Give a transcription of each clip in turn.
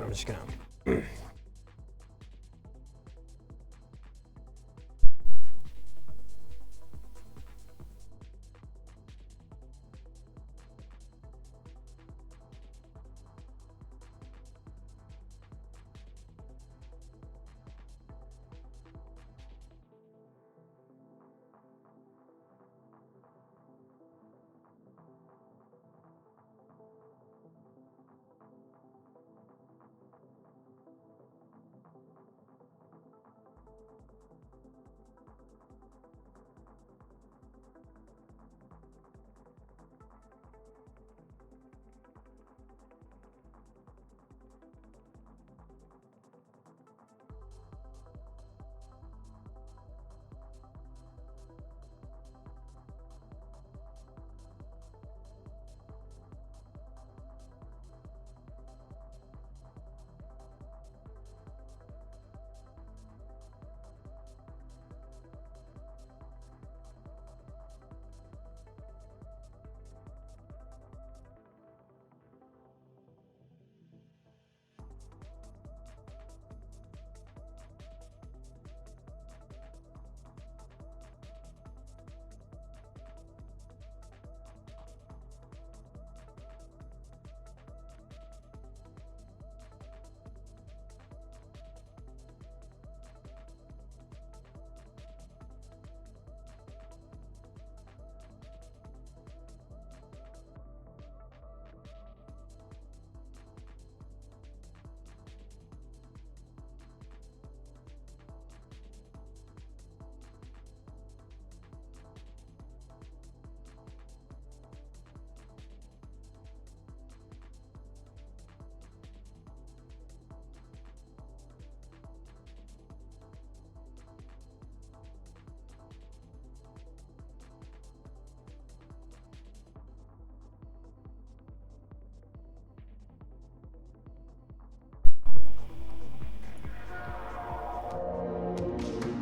I'm just gonna.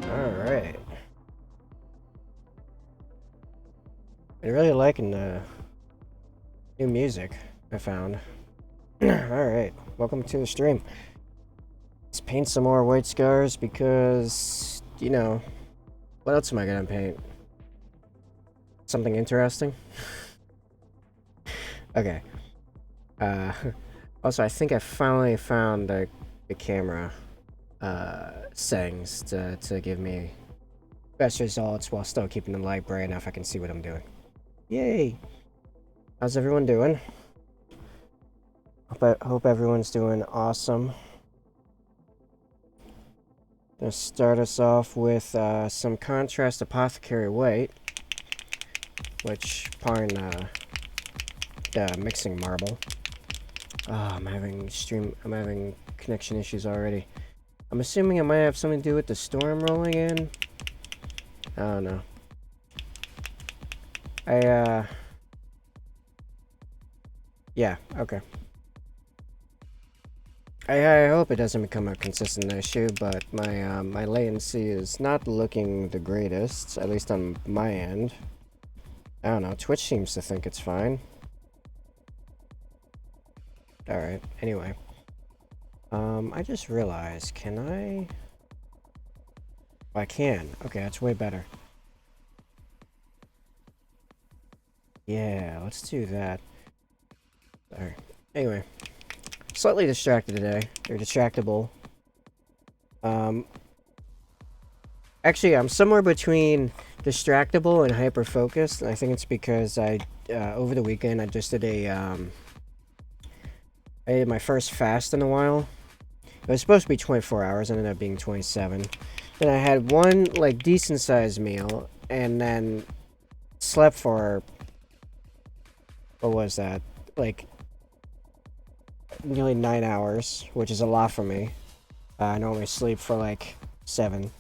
Alright. I'm really liking the new music I found. Alright, welcome to the stream. Let's paint some more white scars because, you know, what else am I gonna paint? Something interesting? Okay. Also, I think I finally found the camera settings to give me best results while still keeping the light bright enough I can see what I'm doing. Yay! How's everyone doing? Hope everyone's doing awesome. Gonna start us off with some contrast apothecary white, which pouring the mixing marble. Oh, I'm having connection issues already. I'm assuming it might have something to do with the storm rolling in. I don't know. Yeah, okay. I hope it doesn't become a consistent issue, but my latency is not looking the greatest, at least on my end. I don't know, Twitch seems to think it's fine. Alright, anyway. I just realized, can I? Oh, I can. Okay, that's way better. Yeah, let's do that. Alright. Anyway, slightly distracted today. Or distractible. Um, actually, I'm somewhere between distractible and hyper-focused, and I think it's because over the weekend, I just did I did my first fast in a while. It was supposed to be 24 hours, ended up being 27. Then I had one, like, decent-sized meal, and then slept for, what was that? Like, nearly 9 hours, which is a lot for me. I normally sleep for, like, 7.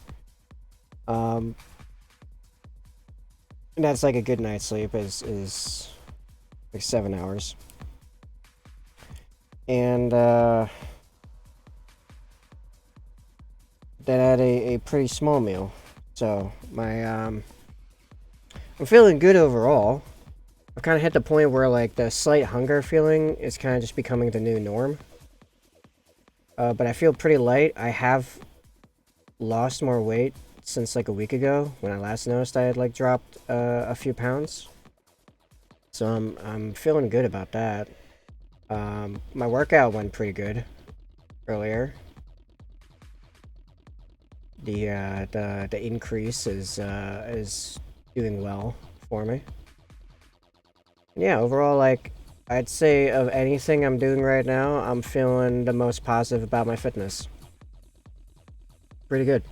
Um, and that's, like, a good night's sleep, is like, 7 hours. And, then I had a pretty small meal. So, I'm feeling good overall. I've kind of hit the point where, like, the slight hunger feeling is kind of just becoming the new norm. But I feel pretty light. I have lost more weight since, like, a week ago when I last noticed I had, like, dropped a few pounds. So I'm feeling good about that. My workout went pretty good earlier. The increase is doing well for me. Yeah, overall, like, I'd say of anything I'm doing right now, I'm feeling the most positive about my fitness. Pretty good.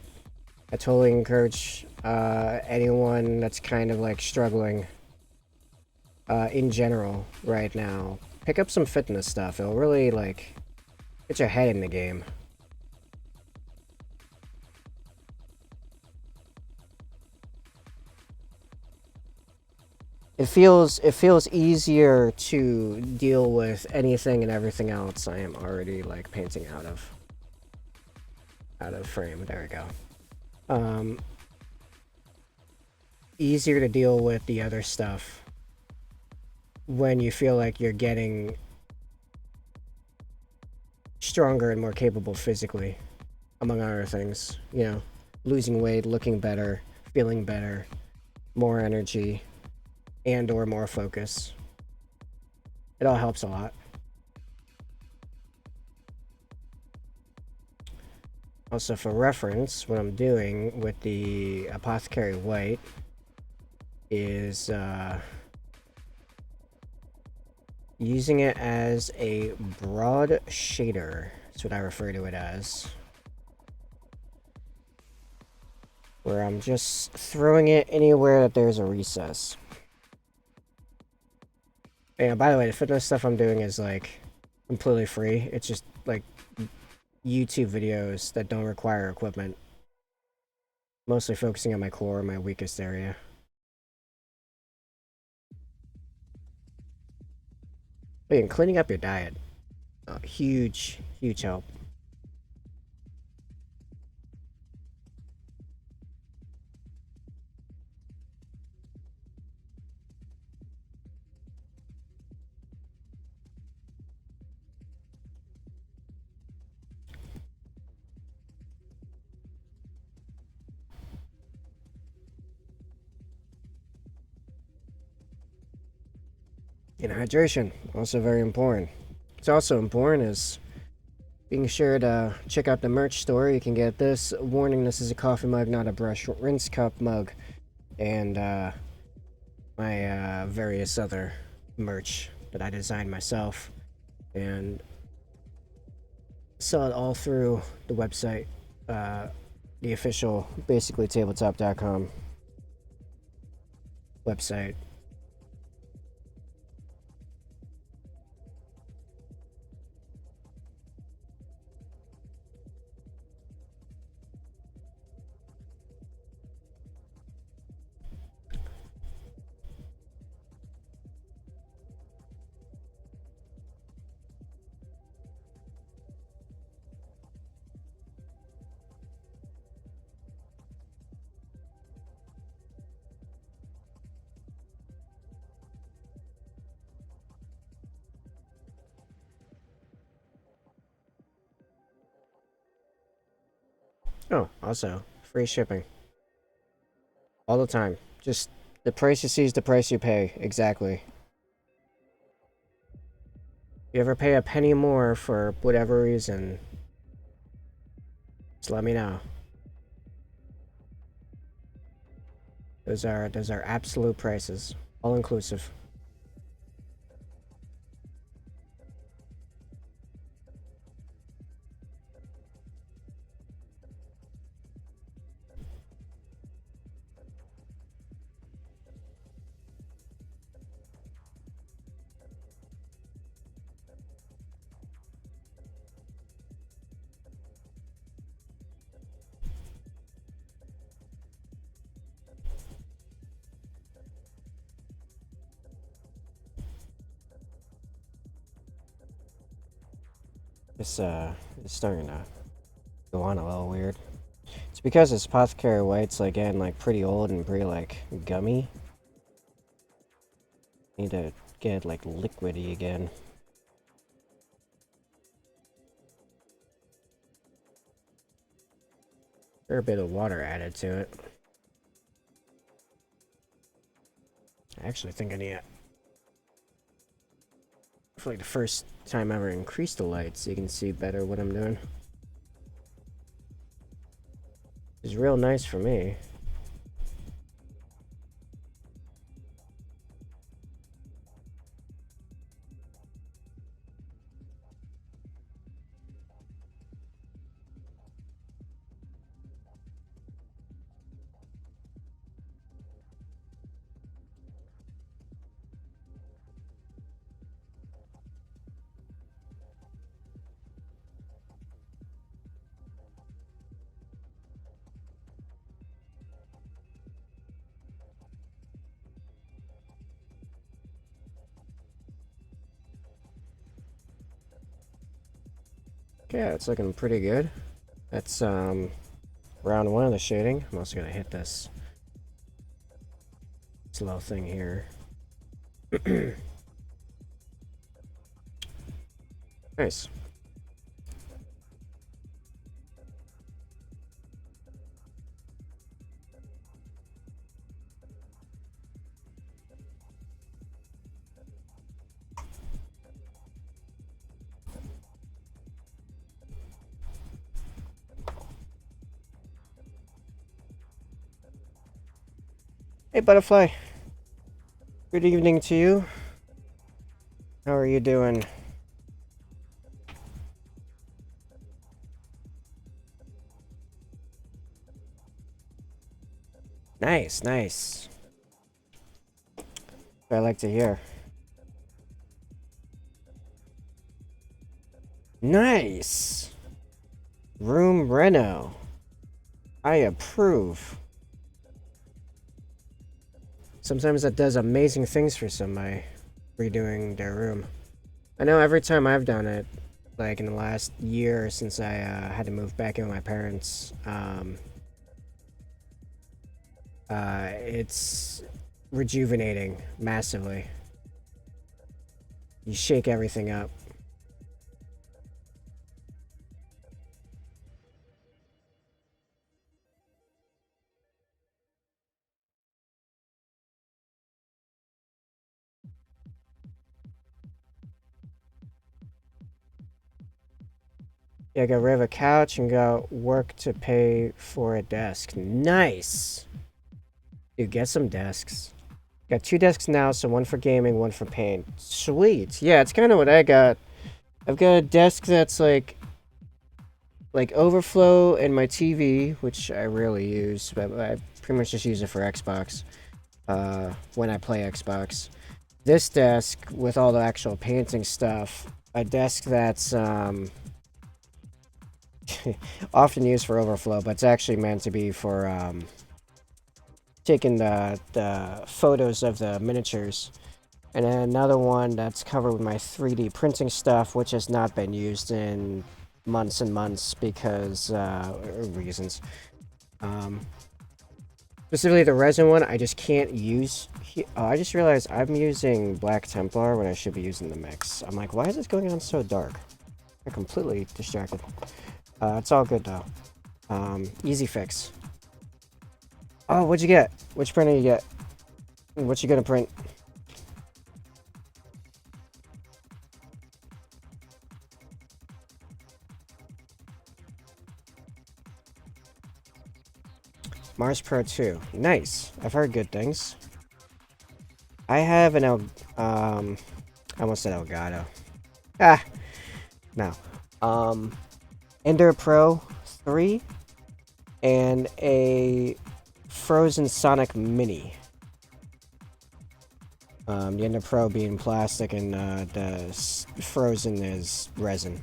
I totally encourage anyone that's kind of like struggling in general right now. Pick up some fitness stuff. It'll really like get your head in the game. It feels easier to deal with anything and everything else I am already like painting out of frame. There we go. Um, Easier to deal with the other stuff when you feel like you're getting stronger and more capable physically, among other things. You know, losing weight, looking better, feeling better, more energy, and or more focus. It all helps a lot. Also, for reference, what I'm doing with the Apothecary White is using it as a broad shader. That's what I refer to it as. Where I'm just throwing it anywhere that there's a recess. And by the way, the fitness stuff I'm doing is like completely free. It's just like YouTube videos that don't require equipment. Mostly focusing on my core, my weakest area. And cleaning up your diet. Huge, huge help. And hydration, also very important. It's also important is being sure to check out the merch store. You can get this. Warning, this is a coffee mug, not a brush rinse cup mug. And my various other merch that I designed myself. And sell it all through the website. The official, basically tabletop.com website. Oh, also, free shipping. All the time. Just the price you see is the price you pay. Exactly. You ever pay a penny more for whatever reason, just let me know. Those are absolute prices. All inclusive. It's starting to go on a little weird. It's because this apothecary white's like getting like pretty old and pretty like gummy. Need to get like liquidy again. Fair bit of water added to it. I actually think I need for like the first time ever increase the light so you can see better what I'm doing. It's real nice for me. Yeah, it's looking pretty good. That's round one of the shading. I'm also gonna hit this little thing here. Nice. Hey, Butterfly. Good evening to you. How are you doing? Nice, nice. What I like to hear. Nice. Room reno. I approve. Sometimes that does amazing things for somebody, redoing their room. I know every time I've done it, like in the last year since I had to move back in with my parents, it's rejuvenating massively. You shake everything up. Yeah, got rid of a couch and got work to pay for a desk. Nice! Dude, get some desks. Got 2 desks now, so one for gaming, one for paint. Sweet. Yeah, it's kind of what I got. I've got a desk that's like overflow and my TV, which I rarely use, but I pretty much just use it for Xbox. When I play Xbox. This desk with all the actual painting stuff, a desk that's often used for overflow, but it's actually meant to be for taking the photos of the miniatures. And then another one that's covered with my 3D printing stuff, which has not been used in months and months because reasons. Specifically the resin one, I just can't use. Oh, I just realized I'm using Black Templar when I should be using the mix. I'm like, why is this going on so dark? I'm completely distracted. It's all good though. Easy fix. Oh, what'd you get? Which printer you get? What you gonna print? Mars Pro 2. Nice. I've heard good things. I have an I almost said Elgato. Ah, no. Ender Pro 3 and a Frozen Sonic Mini. The Ender Pro being plastic and the Frozen is resin.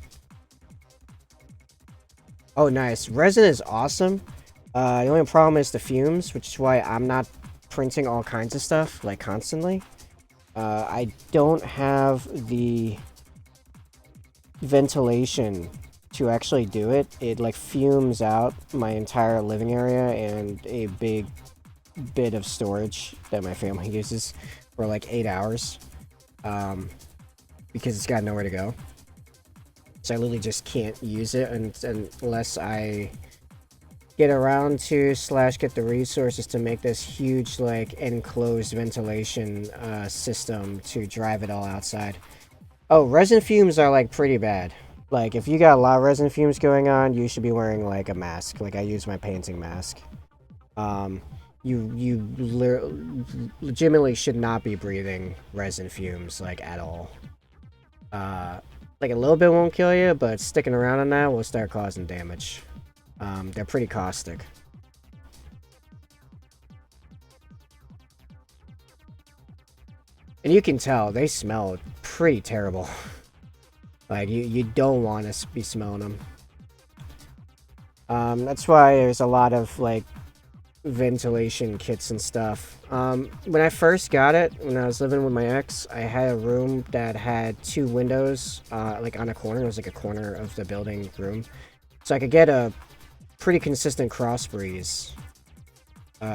Oh, nice. Resin is awesome. The only problem is the fumes, which is why I'm not printing all kinds of stuff, like, constantly. I don't have the ventilation to actually do it. It, like, fumes out my entire living area and a big bit of storage that my family uses for, like, 8 hours. Because it's got nowhere to go. So I literally just can't use it unless I get around to / get the resources to make this huge, like, enclosed ventilation system to drive it all outside. Oh, resin fumes are, like, pretty bad. Like, if you got a lot of resin fumes going on, you should be wearing, like, a mask. Like, I use my painting mask. You legitimately should not be breathing resin fumes, like, at all. Like, a little bit won't kill you, but sticking around on that will start causing damage. They're pretty caustic. And you can tell, they smell pretty terrible. Like, you don't want to be smelling them. That's why there's a lot of, like, ventilation kits and stuff. When I first got it, when I was living with my ex, I had a room that had 2 windows, like, on a corner. It was like a corner of the building room. So I could get a pretty consistent cross breeze.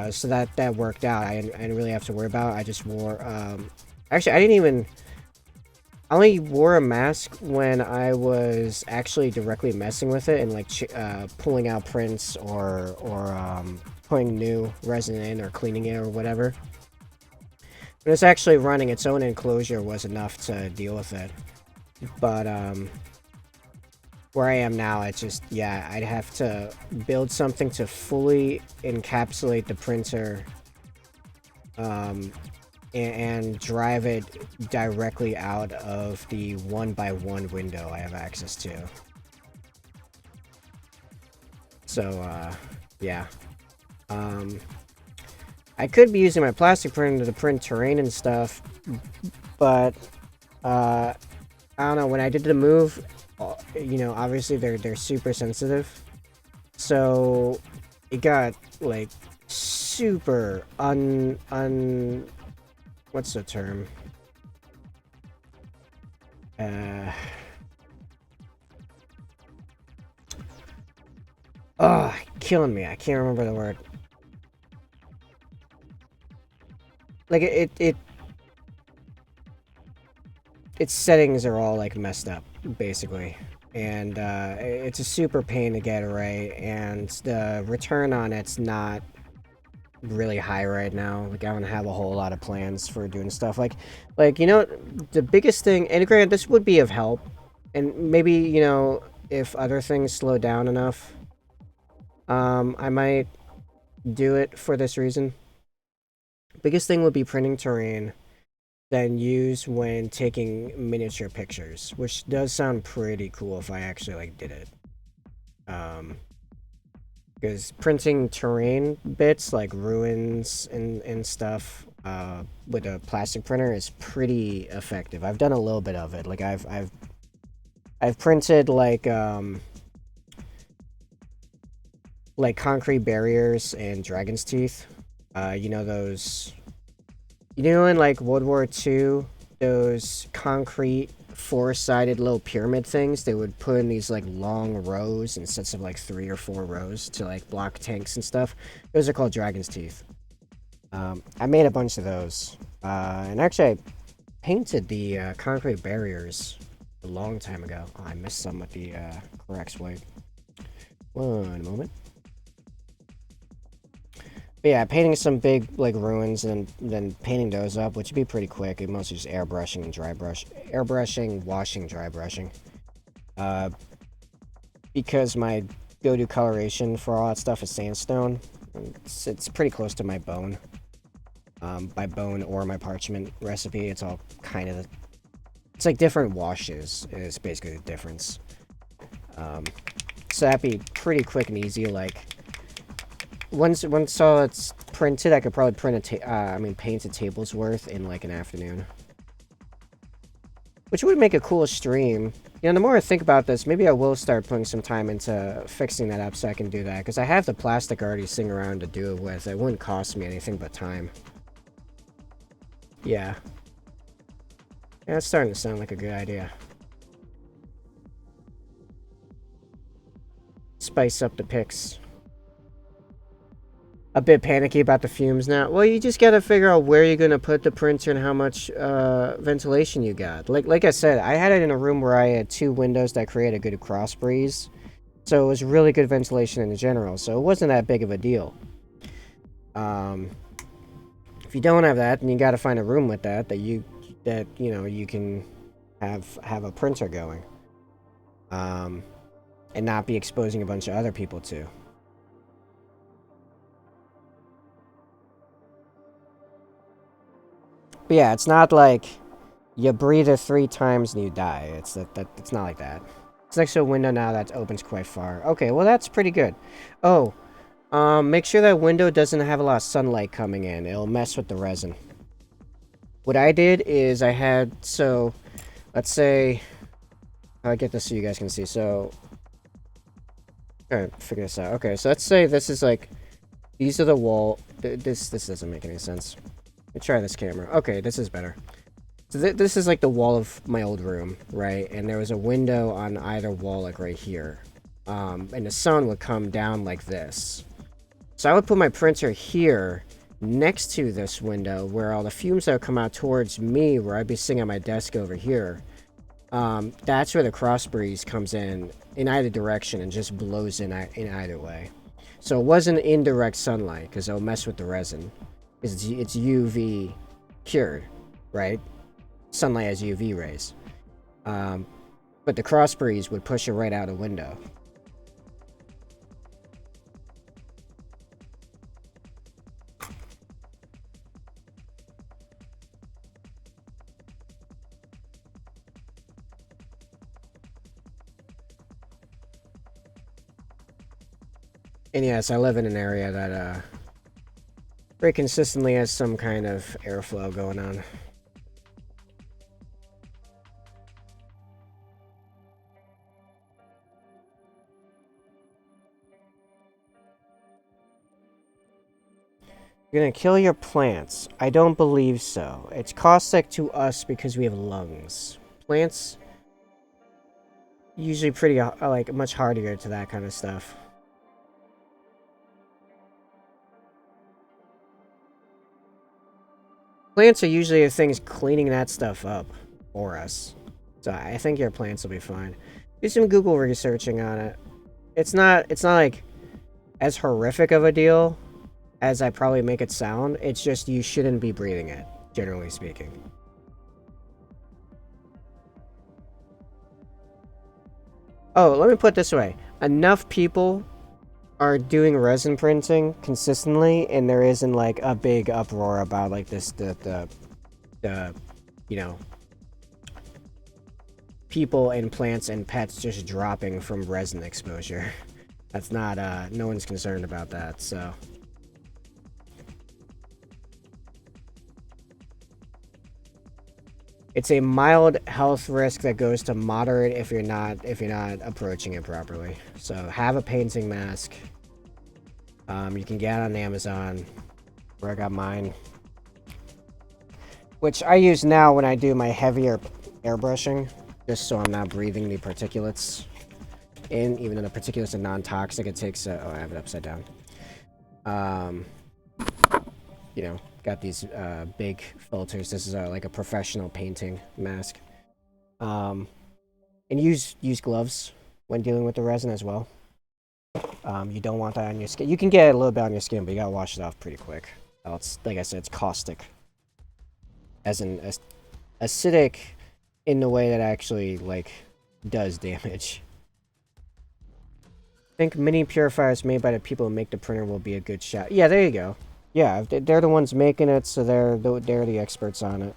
So that worked out. I didn't really have to worry about it. I just wore, actually, I only wore a mask when I was actually directly messing with it and, like, pulling out prints or putting new resin in or cleaning it or whatever. When it's actually running, its own enclosure was enough to deal with it. But, where I am now, it's just, yeah, I'd have to build something to fully encapsulate the printer, and drive it directly out of the 1x1 window I have access to. So, yeah. I could be using my plastic printer to print terrain and stuff, but, I don't know, when I did the move, you know, obviously they're super sensitive. So, it got, like, super what's the term? Oh, killing me. I can't remember the word. Like, its settings are all, like, messed up, basically. And, it's a super pain to get right, and the return on it's not really high right now. Like, I don't have a whole lot of plans for doing stuff. Like, you know, the biggest thing, and granted, this would be of help, and maybe, you know, if other things slow down enough, I might do it for this reason. Biggest thing would be printing terrain, then use when taking miniature pictures, which does sound pretty cool if I actually, like, did it. Because printing terrain bits, like ruins and stuff, with a plastic printer is pretty effective. I've done a little bit of it. Like, I've printed, like concrete barriers and dragon's teeth. You know those... You know, in, like, World War II, those concrete 4-sided little pyramid things they would put in these, like, long rows in sets of, like, 3 or 4 rows to, like, block tanks and stuff. Those are called dragon's teeth. I made a bunch of those. And actually, I painted the concrete barriers a long time ago. Oh, I missed some with the Corex white. One moment. But yeah, painting some big like ruins and then painting those up, which would be pretty quick. It mostly just airbrushing and dry brush, airbrushing, washing, dry brushing. Uh, because my go-to coloration for all that stuff is sandstone. It's pretty close to my bone. My bone or my parchment recipe, it's all kind of... It's like different washes is basically the difference. So that'd be pretty quick and easy. Like, once all it's printed, I could probably paint a table's worth in like an afternoon. Which would make a cool stream. You know, the more I think about this, maybe I will start putting some time into fixing that up so I can do that. Because I have the plastic already sitting around to do it with. It wouldn't cost me anything but time. Yeah. Yeah, it's starting to sound like a good idea. Spice up the pics. A bit panicky about the fumes now. Well, you just gotta figure out where you're gonna put the printer and how much ventilation you got. Like I said, I had it in a room where I had 2 windows that create a good cross breeze. So it was really good ventilation in general. So it wasn't that big of a deal. If you don't have that, then you gotta find a room with that you know you can have a printer going. And not be exposing a bunch of other people to. But yeah, it's not like you breathe it 3 times and you die. It's not like that. It's next to a window now that opens quite far. Okay, well that's pretty good. Oh, make sure that window doesn't have a lot of sunlight coming in. It'll mess with the resin. What I did is I had, so, let's say, I'll get this so you guys can see. So, alright, figure this out. Okay, so let's say this is like, these are the wall. This doesn't make any sense. Let me try this camera. Okay, this is better. So this is like the wall of my old room, right? And there was a window on either wall, like right here. And the sun would come down like this. So I would put my printer here next to this window where all the fumes that would come out towards me, where I'd be sitting at my desk over here. That's where the cross breeze comes in either direction and just blows in either way. So it wasn't indirect sunlight because it'll mess with the resin. It's UV cured, right? Sunlight has UV rays. But the cross breeze would push it right out a window. And yes, I live in an area that very consistently has some kind of airflow going on. You're gonna kill your plants. I don't believe so. It's caustic to us because we have lungs. Plants usually pretty like much hardier to that kind of stuff. Plants are usually the things cleaning that stuff up for us. So I think your plants will be fine. Do some Google researching on it. It's not like as horrific of a deal as I probably make it sound. It's just you shouldn't be breathing it, generally speaking. Oh, let me put it this way. Enough people are doing resin printing consistently, and there isn't like a big uproar about like this the you know, people and plants and pets just dropping from resin exposure. That's not no one's concerned about that, so it's a mild health risk that goes to moderate if you're not approaching it properly. So have a painting mask. You can get on Amazon, where I got mine, which I use now when I do my heavier airbrushing, just so I'm not breathing the particulates in. Even though the particulates are non-toxic, it takes. Oh, I have it upside down. You know, got these big filters. This is like a professional painting mask. And use gloves when dealing with the resin as well. You don't want that on your skin. You can get a little bit on your skin, but you gotta wash it off pretty quick. It's, like I said, it's caustic. As in, acidic in the way that actually, like, does damage. I think mini purifiers made by the people who make the printer will be a good shot. Yeah, there you go. Yeah, they're the ones making it, so they're the experts on it.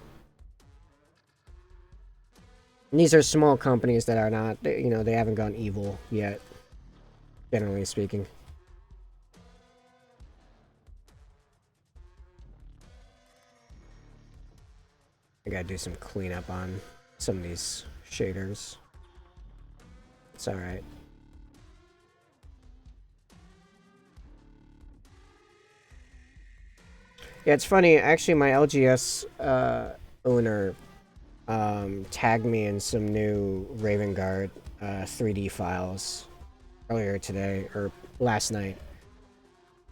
And these are small companies that are not, you know, they haven't gone evil yet, generally speaking. I gotta do some cleanup on some of these shaders. It's alright. Yeah, it's funny. Actually, my LGS owner tagged me in some new Raven Guard 3D files earlier today, or last night.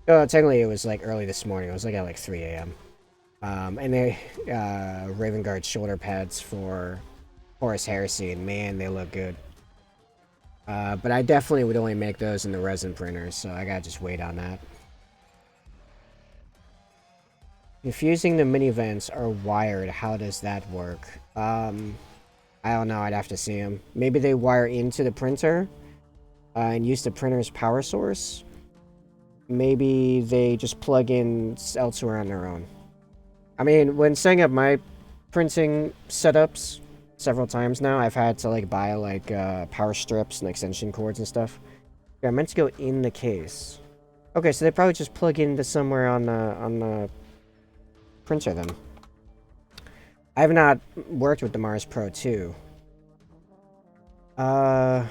Oh, technically it was like early this morning. It was like at like 3 a.m. And they Raven Guard shoulder pads for Horus Heresy, and man, they look good. But I definitely would only make those in the resin printers, so I gotta just wait on that. If using the mini vents are wired, how does that work? I don't know, I'd have to see them. Maybe they wire into the printer and use the printer's power source. Maybe they just plug in elsewhere on their own. I mean, when setting up my printing setups several times now, I've had to like buy like power strips and extension cords and stuff. Yeah, I meant to go in the case. Okay, so they probably just plug into somewhere on the printer then. I have not worked with the Mars Pro 2. Huh.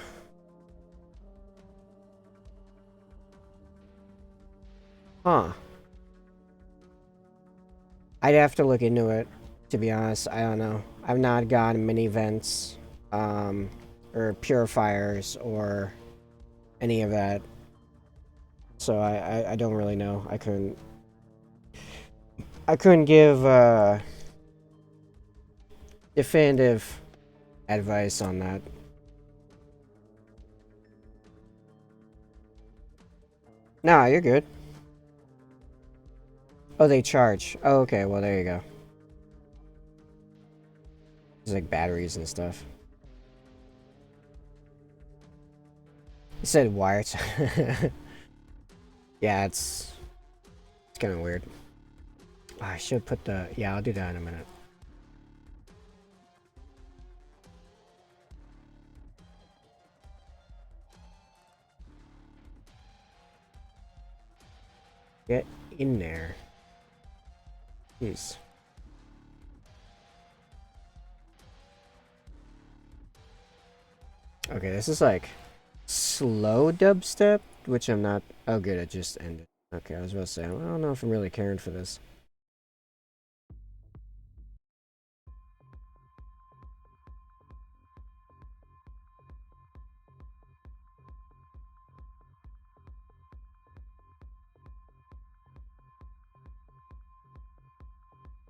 I'd have to look into it, to be honest. I don't know. I've not gotten mini vents, or purifiers, or any of that. So I don't really know. I couldn't give definitive advice on that. Nah, you're good. Oh, they charge. Oh, okay. Well, there you go. There's like batteries and stuff. You said wired. Yeah, it's kind of weird. Oh, I should put the... Yeah, I'll do that in a minute. Get in there. Jeez. Okay, this is like slow dubstep, which I'm not... Oh, good, it just ended. Okay, I was about to say, I don't know if I'm really caring for this.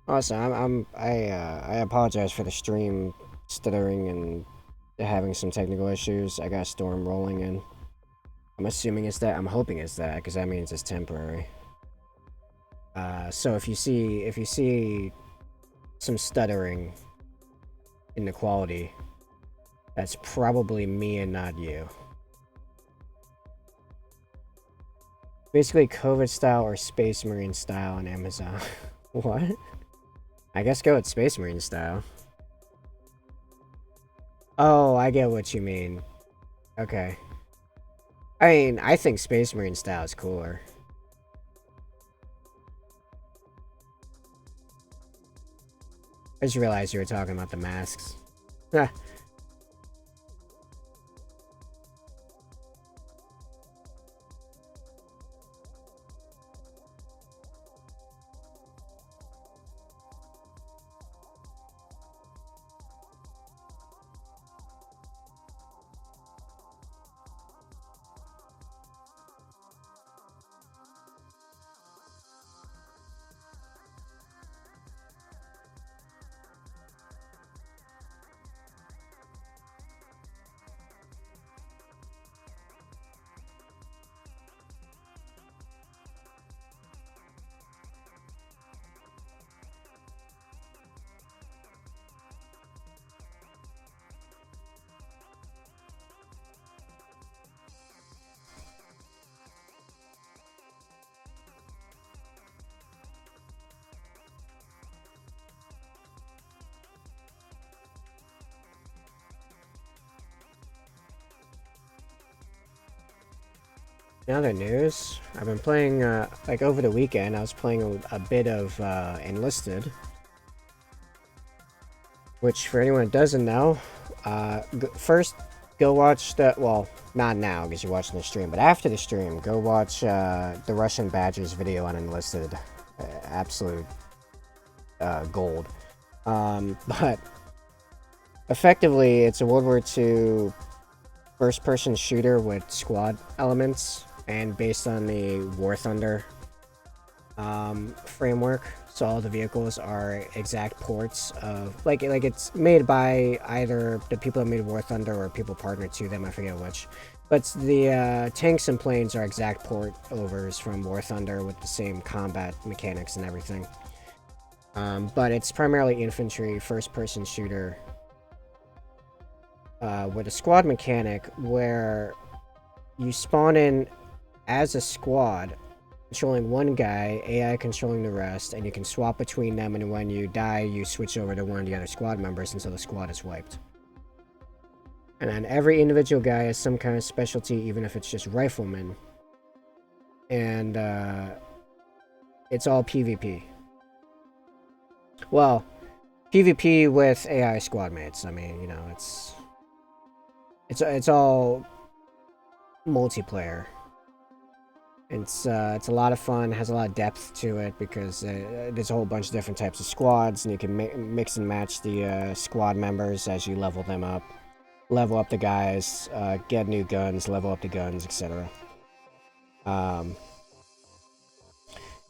Also, I apologize for the stream stuttering and having some technical issues. I got a storm rolling in. I'm assuming it's that. I'm hoping it's that, because that means it's temporary. So if you see some stuttering in the quality, that's probably me and not you. Basically, COVID style or Space Marine style on Amazon. What? I guess go with Space Marine style. Oh, I get what you mean. Okay. I mean, I think Space Marine style is cooler. I just realized you were talking about the masks. In other news, I've been playing, like over the weekend, I was playing a bit of Enlisted. Which, for anyone who doesn't know, first go watch the, well, not now because you're watching the stream, but after the stream, go watch the Russian Badgers video on Enlisted. Absolute gold. But effectively, it's a World War II first-person shooter with squad elements, and based on the War Thunder framework. So all the vehicles are exact ports of like it's made by either the people that made War Thunder or people partnered to them. I forget which. But the tanks and planes are exact port overs from War Thunder with the same combat mechanics and everything. But it's primarily infantry, first-person shooter with a squad mechanic where you spawn in as a squad, controlling one guy, AI controlling the rest, and you can swap between them, and when you die, you switch over to one of the other squad members until the squad is wiped. And then every individual guy has some kind of specialty, even if it's just rifleman. And it's all PvP. Well, PvP with AI squad mates. I mean, you know, it's all multiplayer. It's a lot of fun, has a lot of depth to it because there's a whole bunch of different types of squads, and you can mix and match the squad members as you level them up. Level up the guys, get new guns, level up the guns, etc. Yeah,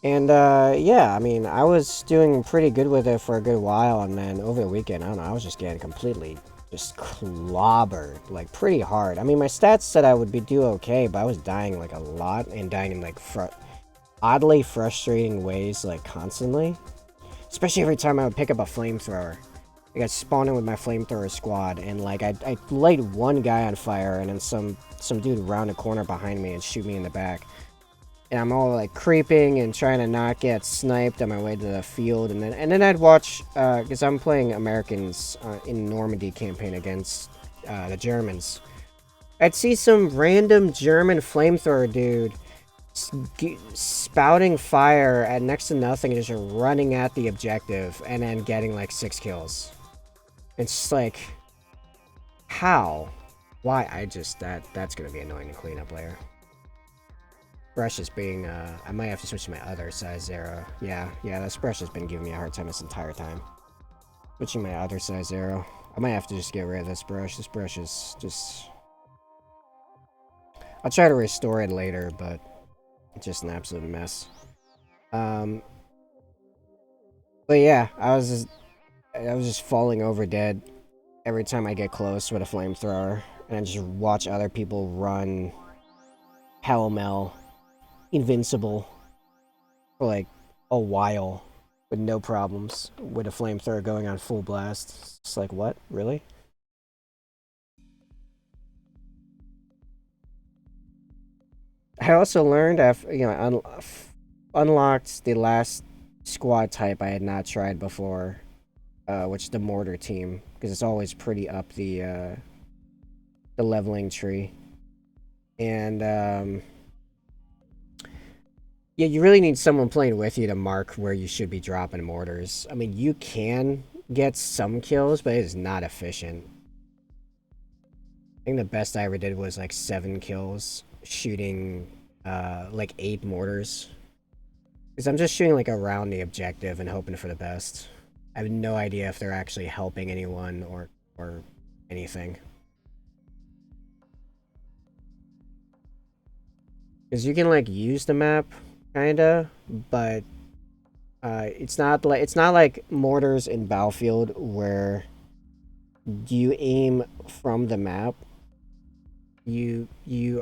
I mean, I was doing pretty good with it for a good while, and then over the weekend, I don't know, I was just getting completely just clobbered, like, pretty hard. I mean, my stats said I would do okay, but I was dying, like, a lot, and dying in, like, oddly frustrating ways, like, constantly. Especially every time I would pick up a flamethrower. Like, I'd spawn in with my flamethrower squad, and, like, I light one guy on fire, and then some dude round a corner behind me and shoot me in the back. And I'm all like creeping and trying to not get sniped on my way to the field, and then I'd watch because I'm playing Americans in Normandy campaign against the Germans. I'd see some random German flamethrower dude spouting fire at next to nothing and just running at the objective and then getting like 6 kills. It's just like, how? Why? That's gonna be annoying to clean up later. Brush is being, I might have to switch to my other size 0. Yeah, this brush has been giving me a hard time this entire time. Switching my other size 0. I might have to just get rid of this brush. This brush is just... I'll try to restore it later, but it's just an absolute mess. But yeah, I was just falling over dead every time I get close with a flamethrower, and I just watch other people run pell-mell invincible for like a while with no problems with a flamethrower going on full blast. It's like, what? Really? I also learned after, you know, unlocked the last squad type I had not tried before, which is the mortar team, because it's always pretty up the leveling tree. And yeah, you really need someone playing with you to mark where you should be dropping mortars. I mean, you can get some kills, but it is not efficient. I think the best I ever did was like 7 kills shooting like 8 mortars. Because I'm just shooting like around the objective and hoping for the best. I have no idea if they're actually helping anyone or anything. Because you can like use the map, kinda, but it's not like mortars in Battlefield where you aim from the map. You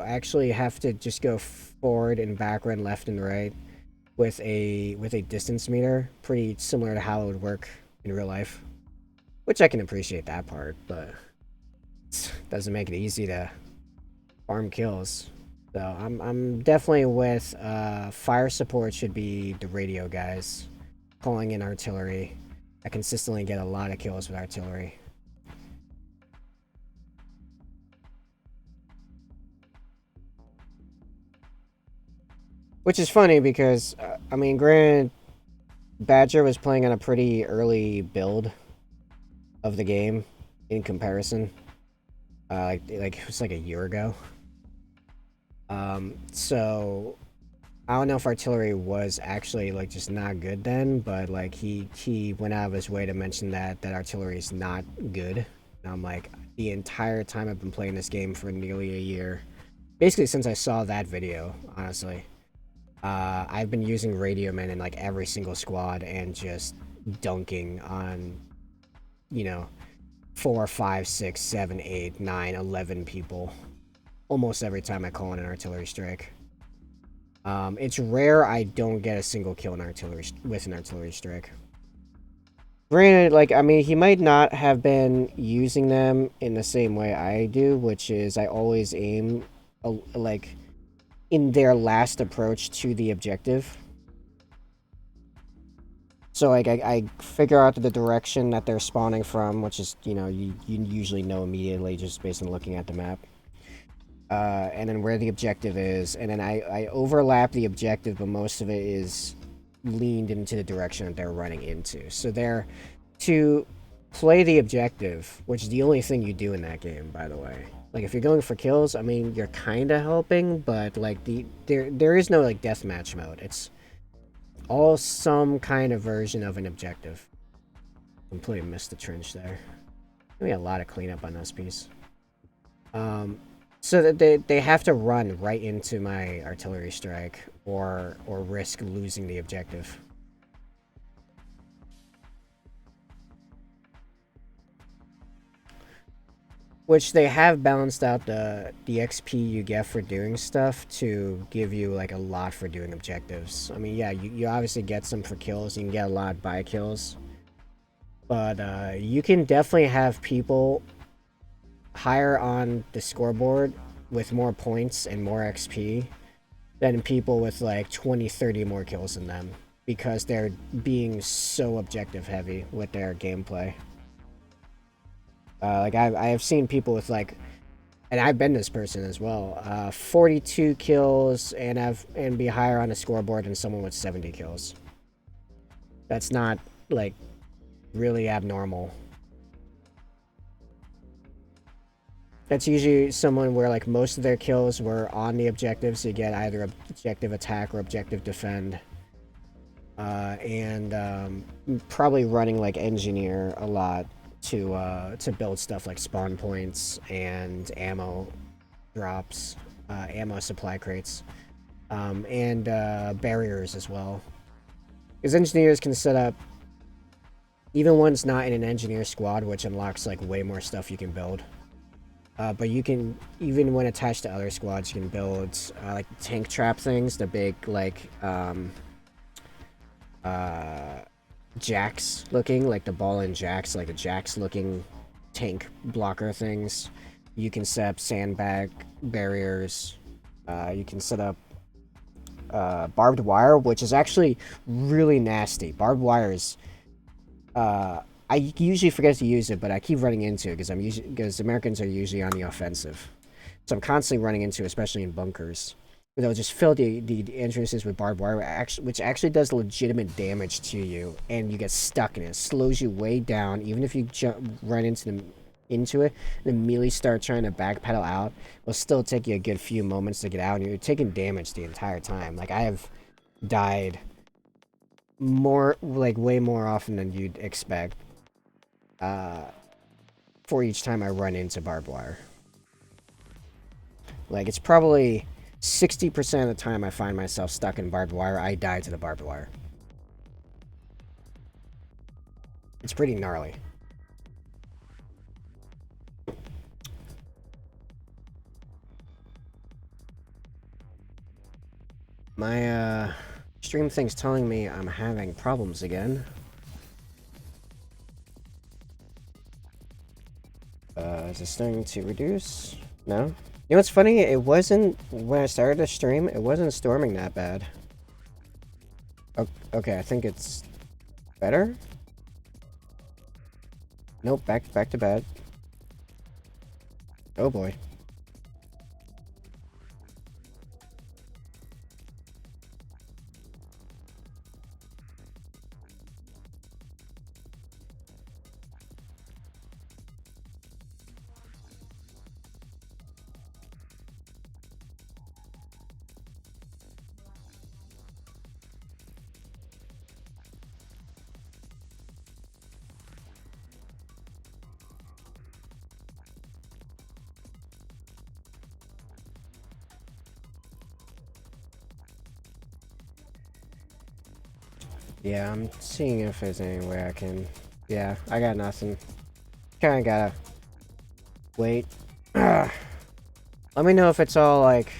actually have to just go forward and backward, left and right with a distance meter, pretty similar to how it would work in real life. Which I can appreciate that part, but it doesn't make it easy to farm kills. So I'm definitely with fire support should be the radio guys, calling in artillery. I consistently get a lot of kills with artillery. Which is funny because, I mean, granted, Badger was playing on a pretty early build of the game in comparison. Like it was like a year ago. So I don't know if artillery was actually like just not good then, but like he went out of his way to mention that artillery is not good. And I'm like, the entire time I've been playing this game for nearly a year, basically since I saw that video, honestly, I've been using Radioman in like every single squad and just dunking on, you know, 4, 5, 6, 7, 8, 9, 11 people almost every time I call in an artillery strike. It's rare I don't get a single kill in with an artillery strike. Granted, like, I mean, he might not have been using them in the same way I do, which is I always aim, like, in their last approach to the objective. So, like, I figure out the direction that they're spawning from, which is, you know, you usually know immediately just based on looking at the map. And then where the objective is, and then I overlap the objective, but most of it is leaned into the direction that they're running into. So they're to play the objective, which is the only thing you do in that game, by the way. Like if you're going for kills, I mean you're kind of helping, but like there is no like deathmatch mode. It's all some kind of version of an objective. Completely missed the trench there. Maybe a lot of cleanup on this piece. So that they have to run right into my artillery strike or risk losing the objective. Which they have balanced out the XP you get for doing stuff to give you like a lot for doing objectives. I mean, yeah, you obviously get some for kills. You can get a lot by kills. But you can definitely have people higher on the scoreboard with more points and more XP than people with like 20, 30 more kills than them because they're being so objective heavy with their gameplay. Like I have seen people with like, and I've been this person as well, 42 kills and be higher on the scoreboard than someone with 70 kills. That's not like really abnormal. That's usually someone where like most of their kills were on the objective, so you get either objective attack or objective defend. And probably running like engineer a lot to build stuff like spawn points and ammo drops, ammo supply crates, and barriers as well. Because engineers can set up, even when it's not in an engineer squad, which unlocks like way more stuff you can build. But you can, even when attached to other squads, you can build like tank trap things, the big like jacks looking, like the ball and jacks, like the jacks looking tank blocker things. You can set up sandbag barriers. You can set up barbed wire, which is actually really nasty. Barbed wire is I usually forget to use it, but I keep running into it because Americans are usually on the offensive, so I'm constantly running into, especially in bunkers. They'll just fill the entrances with barbed wire, which actually does legitimate damage to you, and you get stuck in it. It slows you way down, even if you run into it and immediately start trying to backpedal out. It'll still take you a good few moments to get out, and you're taking damage the entire time. Like I have died way more often than you'd expect. For each time I run into barbed wire. Like, it's probably 60% of the time I find myself stuck in barbed wire, I die to the barbed wire. It's pretty gnarly. My, stream thing's telling me I'm having problems again. Is this starting to reduce? No? You know what's funny? It wasn't, when I started the stream, it wasn't storming that bad. Okay, I think it's better? Nope, back to bad. Oh boy. Yeah, I'm seeing if there's any way I can... Yeah, I got nothing. Kinda gotta... wait. Let me know if it's all, like,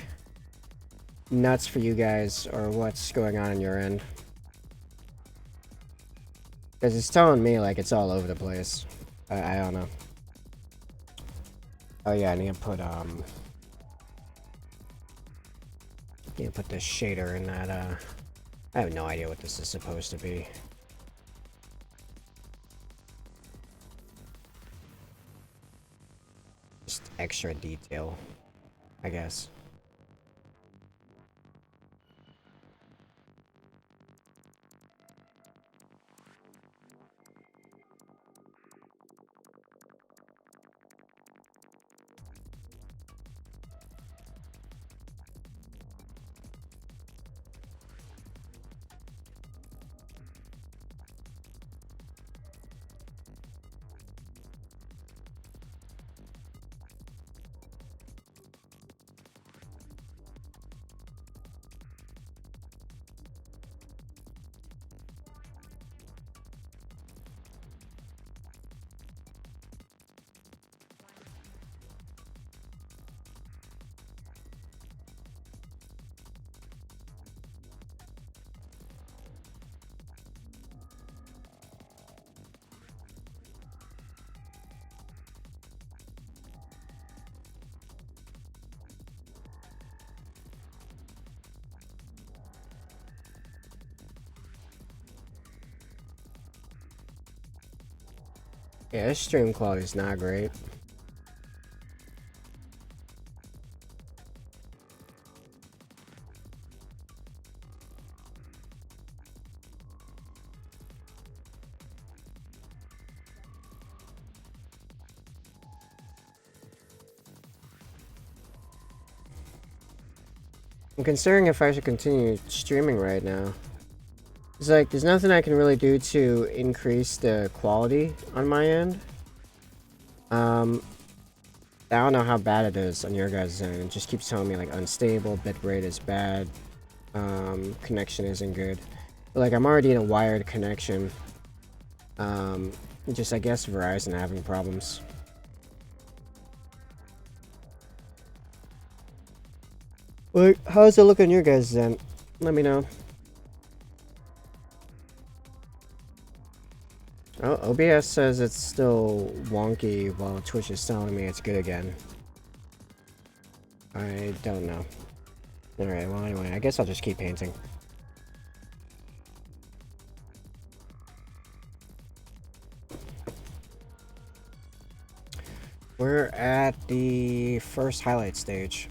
nuts for you guys, or what's going on your end. Because it's telling me, like, it's all over the place. I don't know. Oh yeah, I need to put, need to put this shader in that, I have no idea what this is supposed to be. Just extra detail, I guess. Yeah, this stream quality is not great. I'm considering if I should continue streaming right now. It's like, there's nothing I can really do to increase the quality on my end. I don't know how bad it is on your guys' end. It just keeps telling me, like, unstable, bitrate is bad, connection isn't good. But, like, I'm already in a wired connection. Just, I guess, Verizon having problems. Like, how's it look on your guys' end? Let me know. Oh, OBS says it's still wonky while Twitch is telling me it's good again. I don't know. Alright, well anyway, I guess I'll just keep painting. We're at the first highlight stage.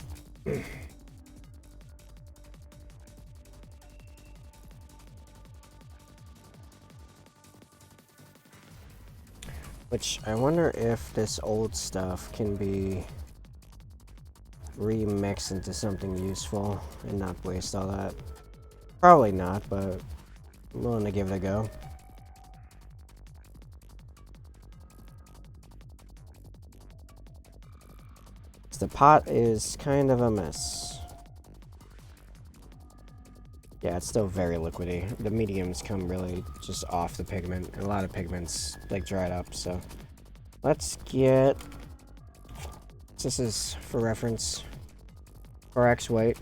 Which, I wonder if this old stuff can be remixed into something useful and not waste all that. Probably not, but I'm willing to give it a go. The pot is kind of a mess. Yeah, it's still very liquidy. The mediums come really just off the pigment. And a lot of pigments, like, dried up, so... Let's get... This is for reference. 4x white.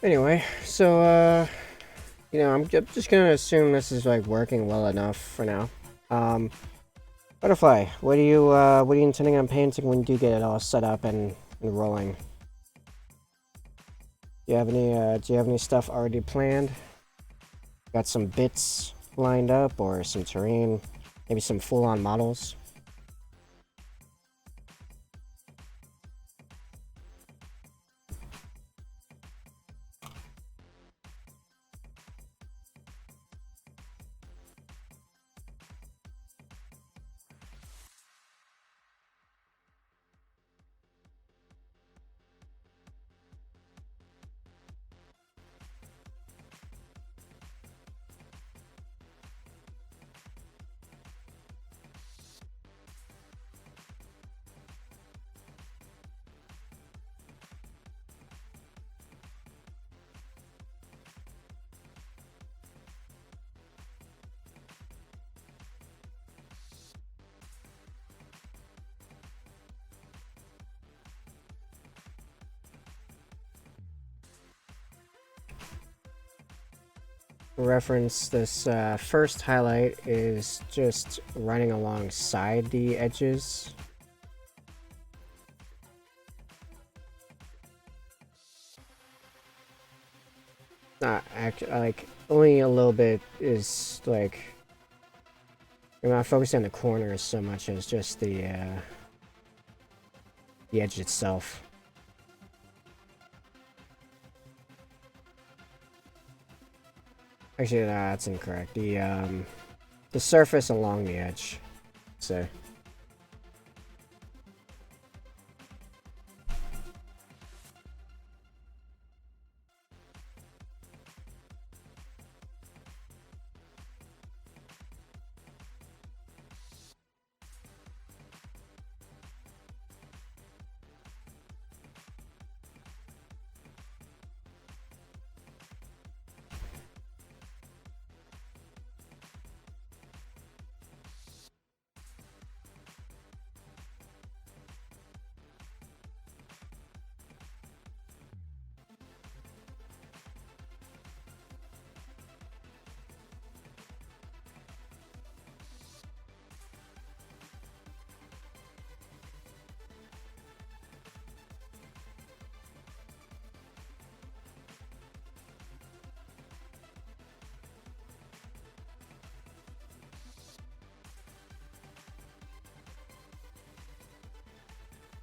Anyway, so, You know, I'm just gonna assume this is like working well enough for now. Butterfly, what are you intending on painting when you do get it all set up and rolling? Do you have any stuff already planned? Got some bits lined up or some terrain? Maybe some full-on models? Reference, this first highlight is just running alongside the edges. Not like only a little bit is like I'm not focusing on the corners so much as just the edge itself. Actually, that's incorrect. The surface along the edge. So.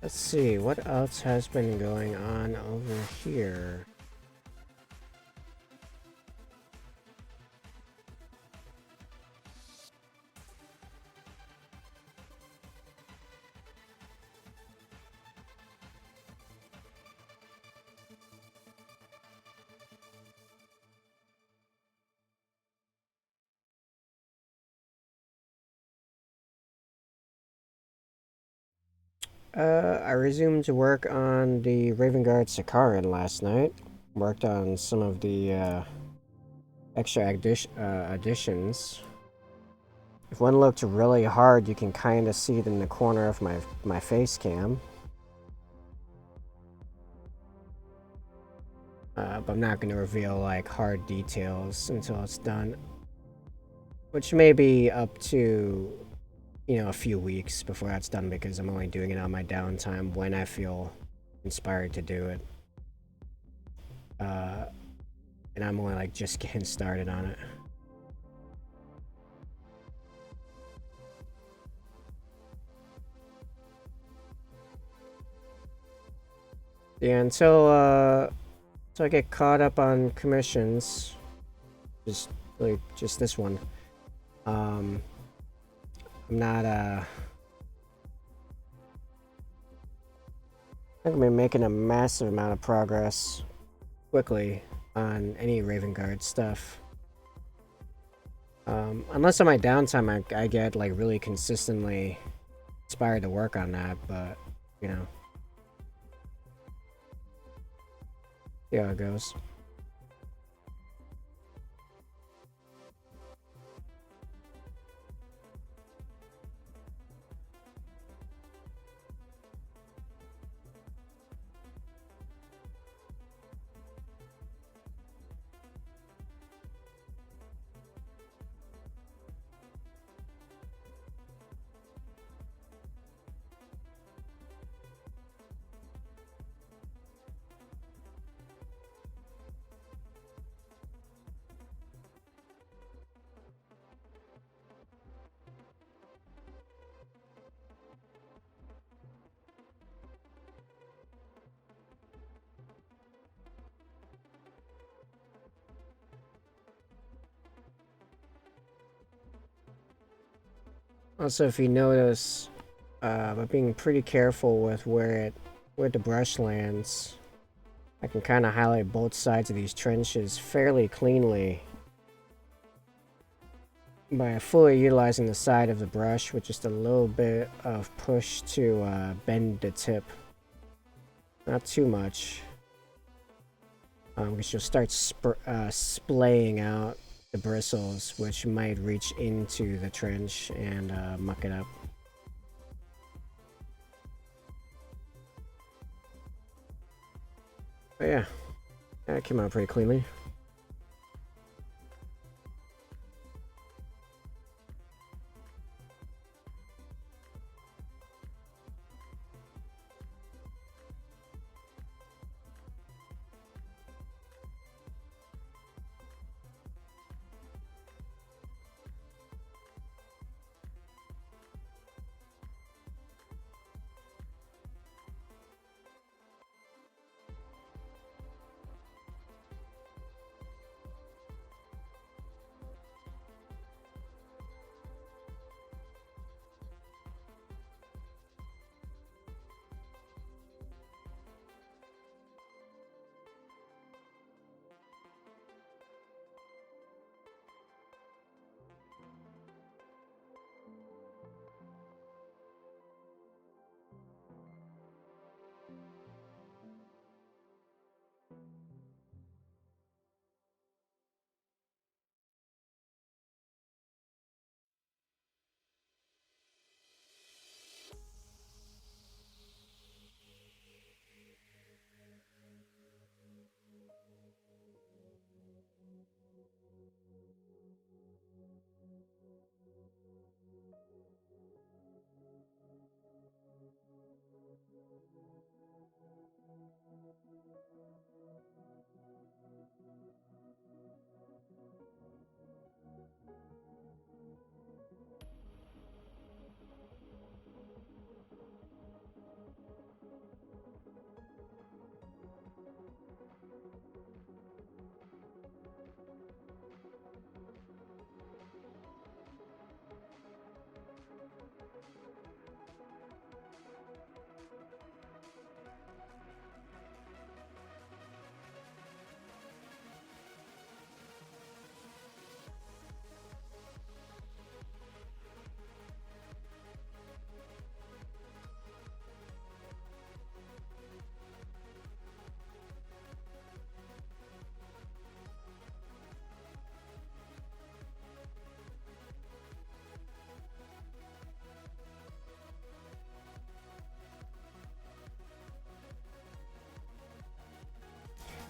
Let's see, what else has been going on over here? I resumed work on the Raven Guard Sakaran last night. Worked on some of the extra additions. If one looked really hard, you can kind of see it in the corner of my face cam. But I'm not going to reveal like hard details until it's done. Which may be up to, you know, a few weeks before that's done because I'm only doing it on my downtime when I feel inspired to do it. And I'm only like just getting started on it. Yeah, until I get caught up on commissions, just this one. I'm not I'm gonna be making a massive amount of progress quickly on any Raven Guard stuff. Unless on my downtime I get like really consistently inspired to work on that, but you know. See how it goes. Also, if you notice, by being pretty careful with where the brush lands, I can kind of highlight both sides of these trenches fairly cleanly by fully utilizing the side of the brush with just a little bit of push to bend the tip. Not too much. Because you'll start splaying out the bristles, which might reach into the trench and muck it up. But yeah, that came out pretty cleanly.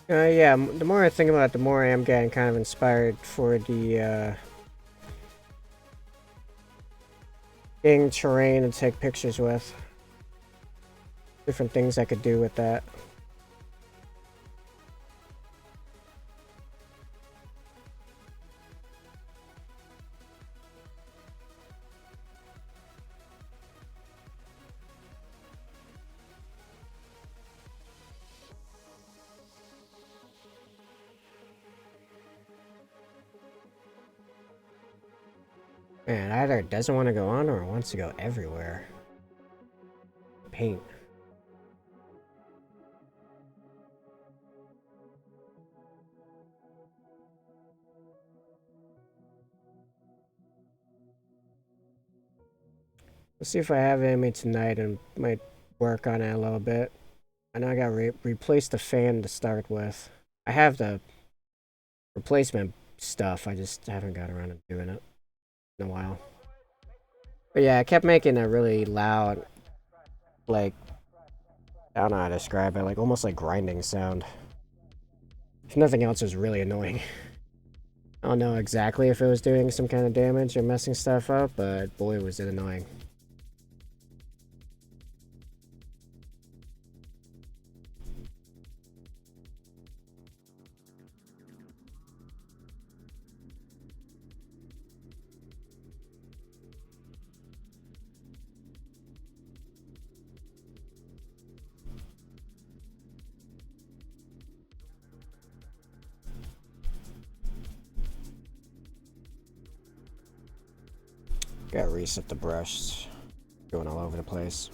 Yeah, the more I think about it, the more I am getting kind of inspired for the getting terrain to take pictures with. Different things I could do with that. Man, either it doesn't want to go on or it wants to go everywhere. Paint. Let's see if I have it in me tonight and might work on it a little bit. I know I gotta replace the fan to start with. I have the replacement stuff, I just haven't got around to doing it in a while. But yeah, I kept making a really loud, like, I don't know how to describe it, like almost like grinding sound. If nothing else, it was really annoying. I don't know exactly if it was doing some kind of damage or messing stuff up, but boy was it annoying. Gotta reset the brush. Going all over the place.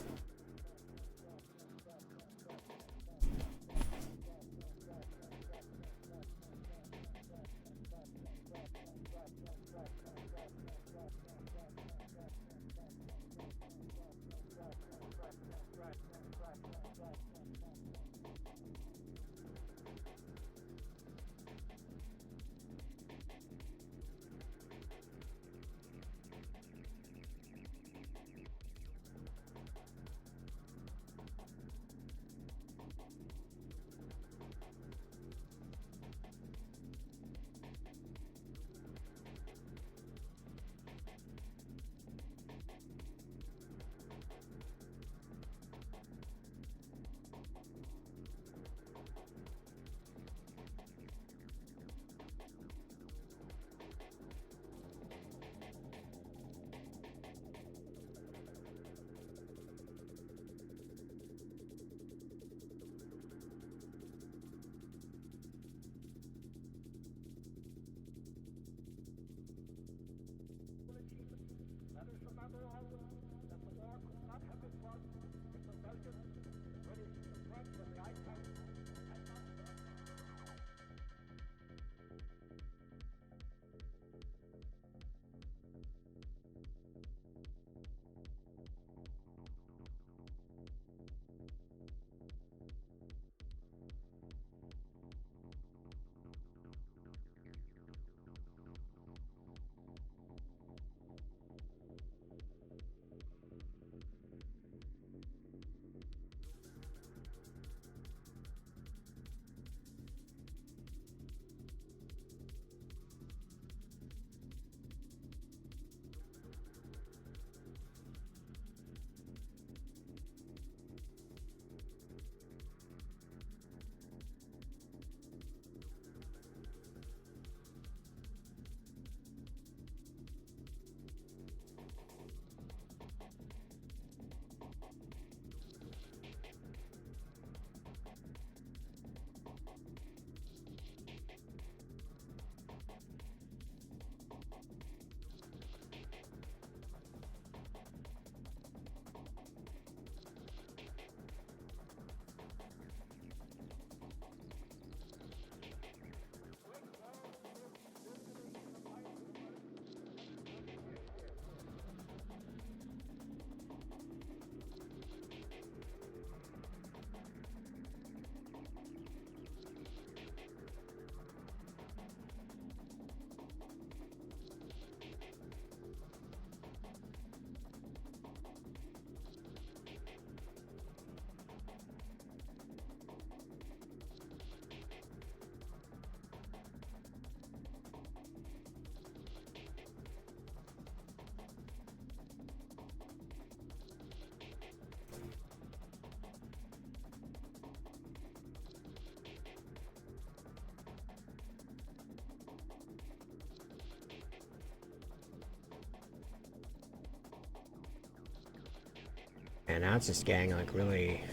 And now it's just getting like really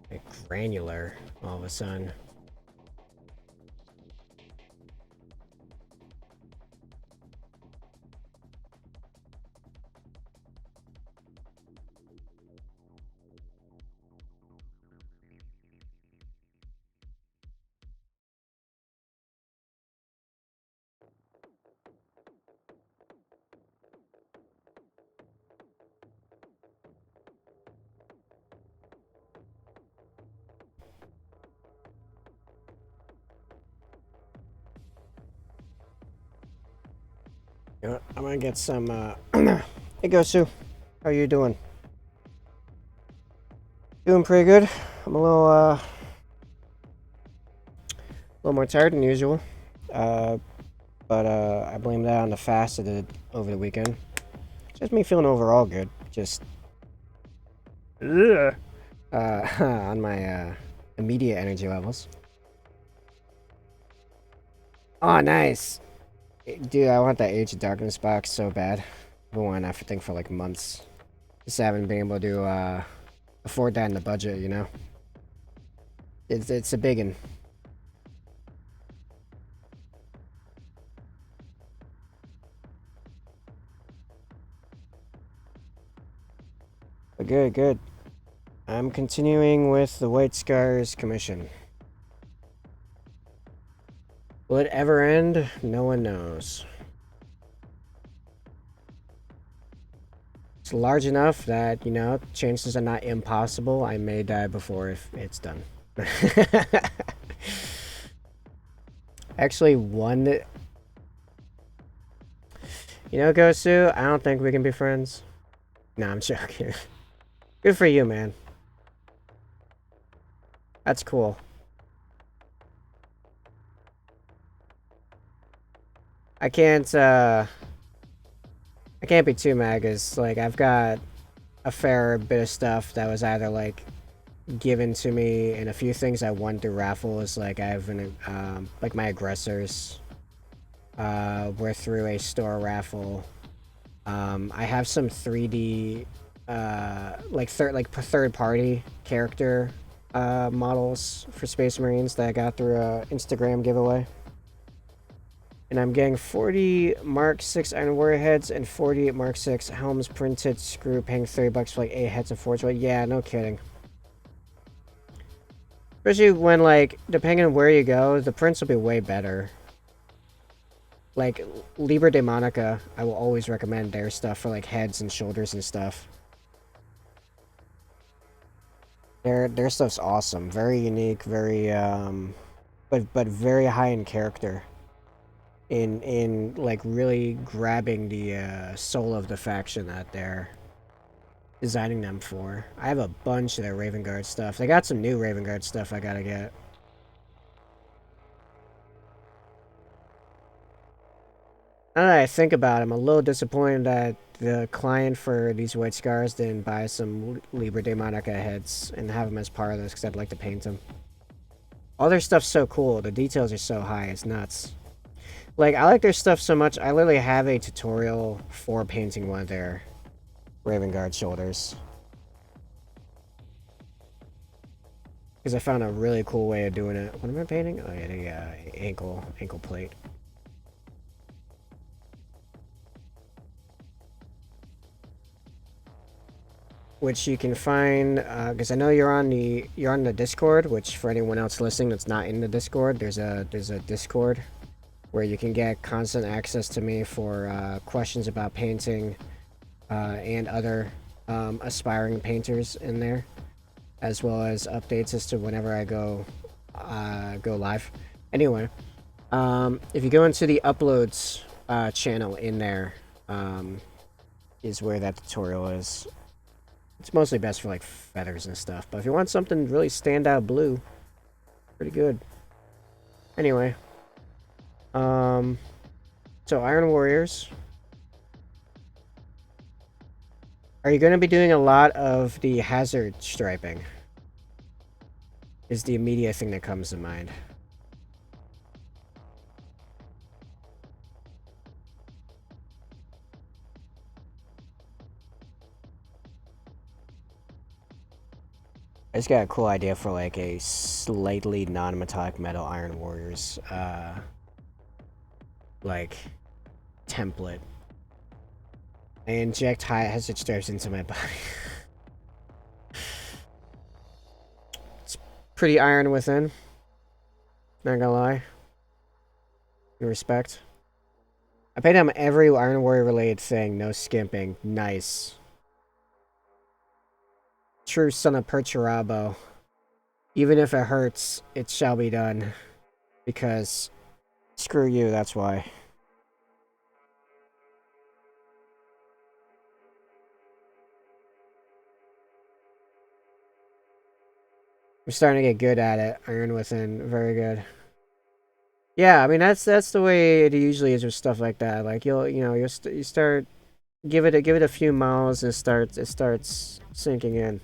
like granular all of a sudden. You know what? I'm gonna get some, Hey, Gosu. How you doing? Doing pretty good. I'm a little more tired than usual. But I blame that on the fast I did over the weekend. Just me feeling overall good. Just, on my, immediate energy levels. Oh, nice! Dude, I want that Age of Darkness box so bad. I've been wanting that thing for like months. Just haven't been able to afford that in the budget, you know? It's a big one. But good, good. I'm continuing with the White Scars commission. Will it ever end? No one knows. It's large enough that, you know, chances are not impossible. I may die before if it's done. Actually, one... You know, Gosu, I don't think we can be friends. Nah, I'm joking. Good for you, man. That's cool. I can't be too mad, because, like, I've got a fair bit of stuff that was either, like, given to me, and a few things I won through raffles. Like, I have an, like, my aggressors, were through a store raffle. I have some 3D, like, third-party character, models for Space Marines that I got through a Instagram giveaway. And I'm getting 40 Mark 6 Iron Warrior heads and 40 Mark 6 helms printed screw, paying $30 for like 8 heads and 4 joy. Yeah, no kidding. Especially when, like, depending on where you go, the prints will be way better. Like, Liber Demonica, I will always recommend their stuff for, like, heads and shoulders and stuff. Their stuff's awesome. Very unique, very, but very high in character. In like, really grabbing the, soul of the faction that they're designing them for. I have a bunch of their Raven Guard stuff. They got some new Raven Guard stuff I gotta get. Now that I think about it, I'm a little disappointed that the client for these White Scars didn't buy some Liber Demonica heads and have them as part of this, because I'd like to paint them. All their stuff's so cool. The details are so high. It's nuts. Like, I like their stuff so much, I literally have a tutorial for painting one of their Raven Guard shoulders. Because I found a really cool way of doing it. What am I painting? Oh yeah, the ankle plate. Which you can find, because I know you're on the Discord. Which, for anyone else listening that's not in the Discord, there's a Discord where you can get constant access to me for questions about painting, and other aspiring painters in there, as well as updates as to whenever I go live. Anyway, if you go into the uploads channel in there, is where that tutorial is. It's mostly best for, like, feathers and stuff, but if you want something really standout blue, pretty good. Anyway, so Iron Warriors. Are you going to be doing a lot of the hazard striping? Is the immediate thing that comes to mind. I just got a cool idea for, like, a slightly non-metallic metal Iron Warriors, like, template. I inject high hazard stripes into my body. It's pretty Iron Within. Not gonna lie. In respect. I paid him every Iron Warrior related thing, no skimping. Nice. True son of Perturabo. Even if it hurts, it shall be done. Because screw you, that's why. I'm starting to get good at it. Iron Within, very good. Yeah, I mean that's the way it usually is with stuff like that. Like, you start give it a few miles and it starts sinking in.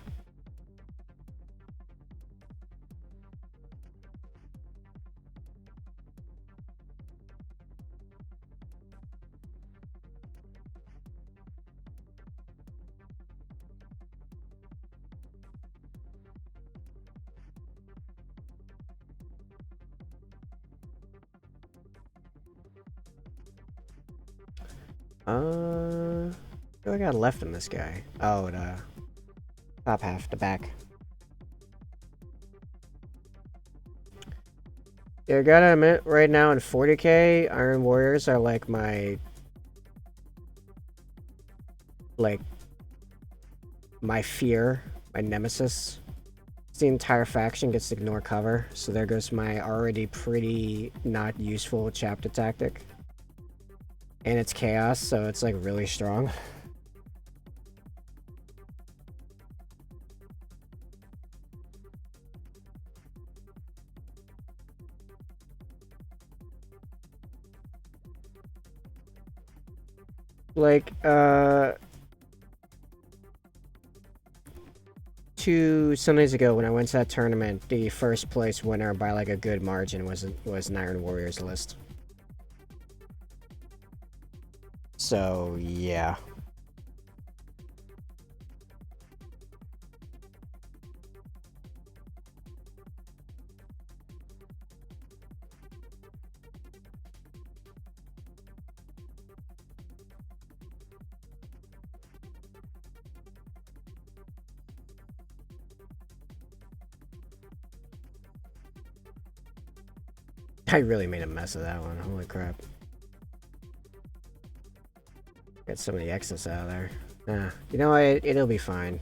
What do I got left in this guy? Oh, Top half, the back. Yeah, I gotta admit, right now in 40k, Iron Warriors are like my... my fear, my nemesis. The entire faction gets to ignore cover, so there goes my already pretty not useful chapter tactic. And it's chaos, so it's like really strong. Like, 2 Sundays ago when I went to that tournament, the first place winner by like a good margin was an Iron Warriors list. So, yeah. I really made a mess of that one, holy crap. Get some of the excess out of there. You know what, it'll be fine.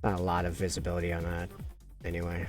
Not a lot of visibility on that, anyway.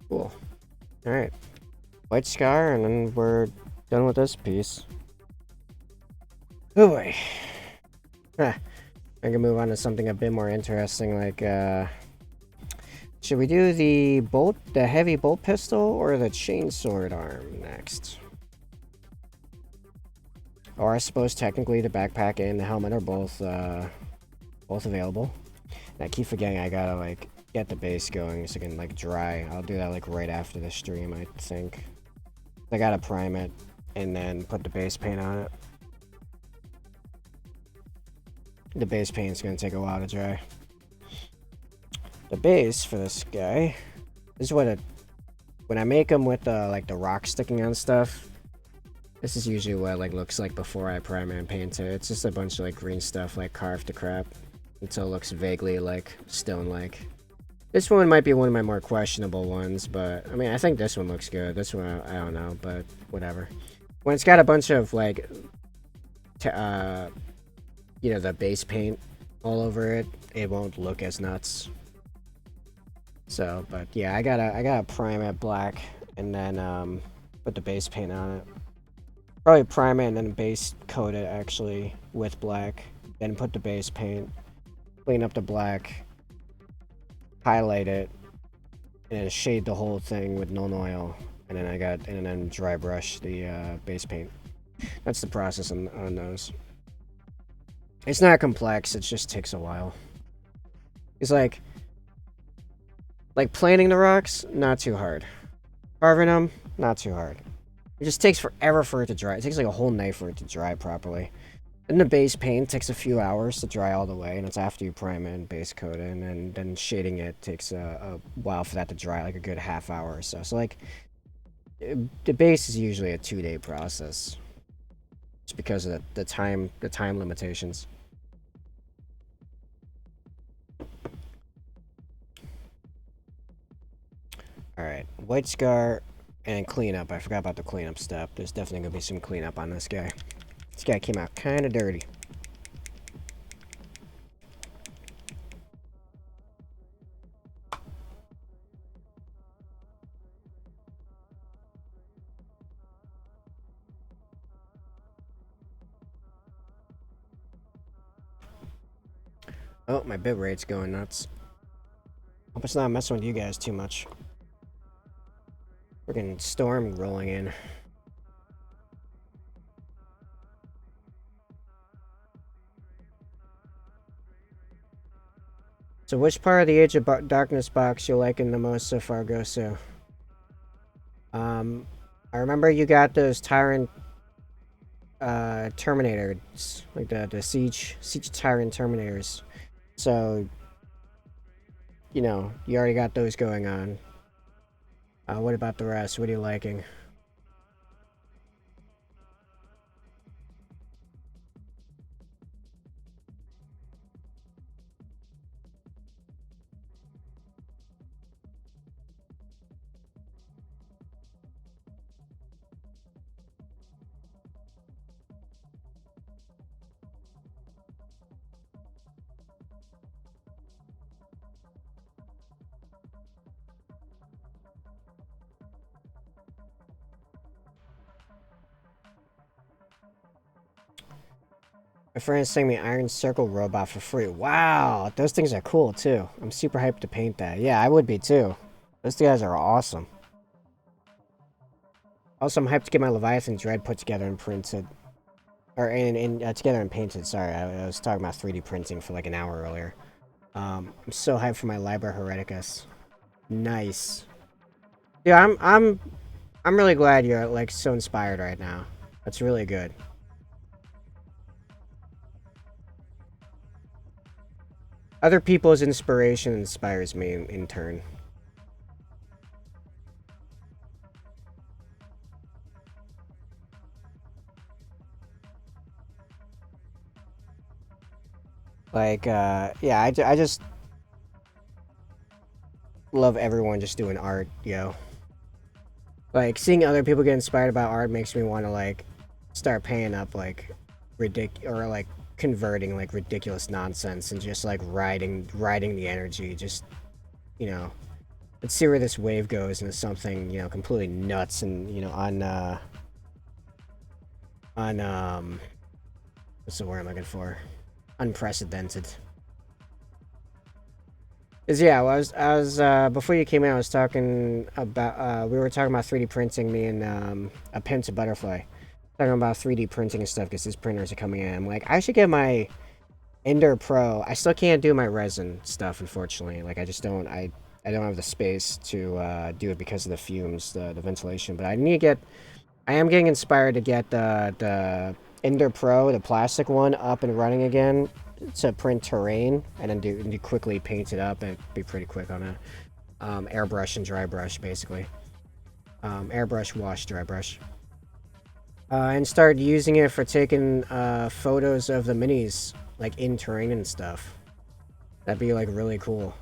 Cool. Alright. White Scar, and then we're done with this piece. Oh boy. I can move on to something a bit more interesting, like, should we do the heavy bolt pistol, or the chainsword arm next? Or I suppose technically the backpack and the helmet are both available. And I keep forgetting I gotta, like, get the base going so it can, like, dry. I'll do that, like, right after the stream, I think. I gotta prime it, and then put the base paint on it. The base paint's gonna take a while to dry. The base for this guy is what when I make them with like the rock sticking on stuff, this is usually what it like looks like before I prime and paint it. It's just a bunch of like green stuff like carved to crap until it looks vaguely like stone-like. This one might be one of my more questionable ones, but I mean I think this one looks good. This one I don't know, but whatever. When it's got a bunch of like you know, the base paint all over it, it won't look as nuts. So, but yeah, I gotta prime it black and then put the base paint on it. Probably prime it and then base coat it actually with black. Then put the base paint, clean up the black, highlight it, and then shade the whole thing with Nuln Oil. And then dry brush the base paint. That's the process on those. It's not complex, it just takes a while. It's like planing the rocks, not too hard. Carving them, not too hard. It just takes forever for it to dry. It takes like a whole night for it to dry properly. Then the base paint takes a few hours to dry all the way, and it's after you prime it and base coat it, and then shading it takes a while for that to dry, like a good half hour or so. So like, the base is usually a 2-day process, just because of the time limitations. Alright, White Scar and cleanup. I forgot about the cleanup step. There's definitely going to be some cleanup on this guy. This guy came out kind of dirty. Oh, my bit rate's going nuts. Hope it's not messing with you guys too much. Freaking storm rolling in. So which part of the Age of Darkness box you liking the most so far, Gosu? I remember you got those Tyrant Terminators, like the Siege Tyrant Terminators. So, you know, you already got those going on. What about the rest? What are you liking? My friend sent me Iron Circle Robot for free. Wow, those things are cool too. I'm super hyped to paint that. Yeah, I would be too. Those guys are awesome. Also, I'm hyped to get my Leviathan Dread put together and printed. Or together and painted, sorry. I was talking about 3D printing for like an hour earlier. I'm so hyped for my Liber Hereticus. Nice. Yeah, I'm really glad you're like so inspired right now. That's really good. Other people's inspiration inspires me in turn. Like, yeah, I just love everyone just doing art, yo. Like, seeing other people get inspired about art makes me want to, like, start paying up, like, or, like, converting, like, ridiculous nonsense and just, like, riding the energy. Just, you know, let's see where this wave goes into something, you know, completely nuts and, you know, what's the word I'm looking for? Unprecedented. Cause yeah, before you came in, I was talking about we were talking about 3D printing. Me and a Pimp to Butterfly talking about 3D printing and stuff because his printers are coming in. I'm like, I should get my Ender Pro. I still can't do my resin stuff, unfortunately. Like, I just don't. I don't have the space to do it because of the fumes, the ventilation. But I need to get. I am getting inspired to get the Ender Pro, the plastic one, up and running again to print terrain and then do quickly paint it up and be pretty quick on it. Airbrush and dry brush, basically. Airbrush, wash, dry brush. And start using it for taking photos of the minis, like in terrain and stuff. That'd be like really cool.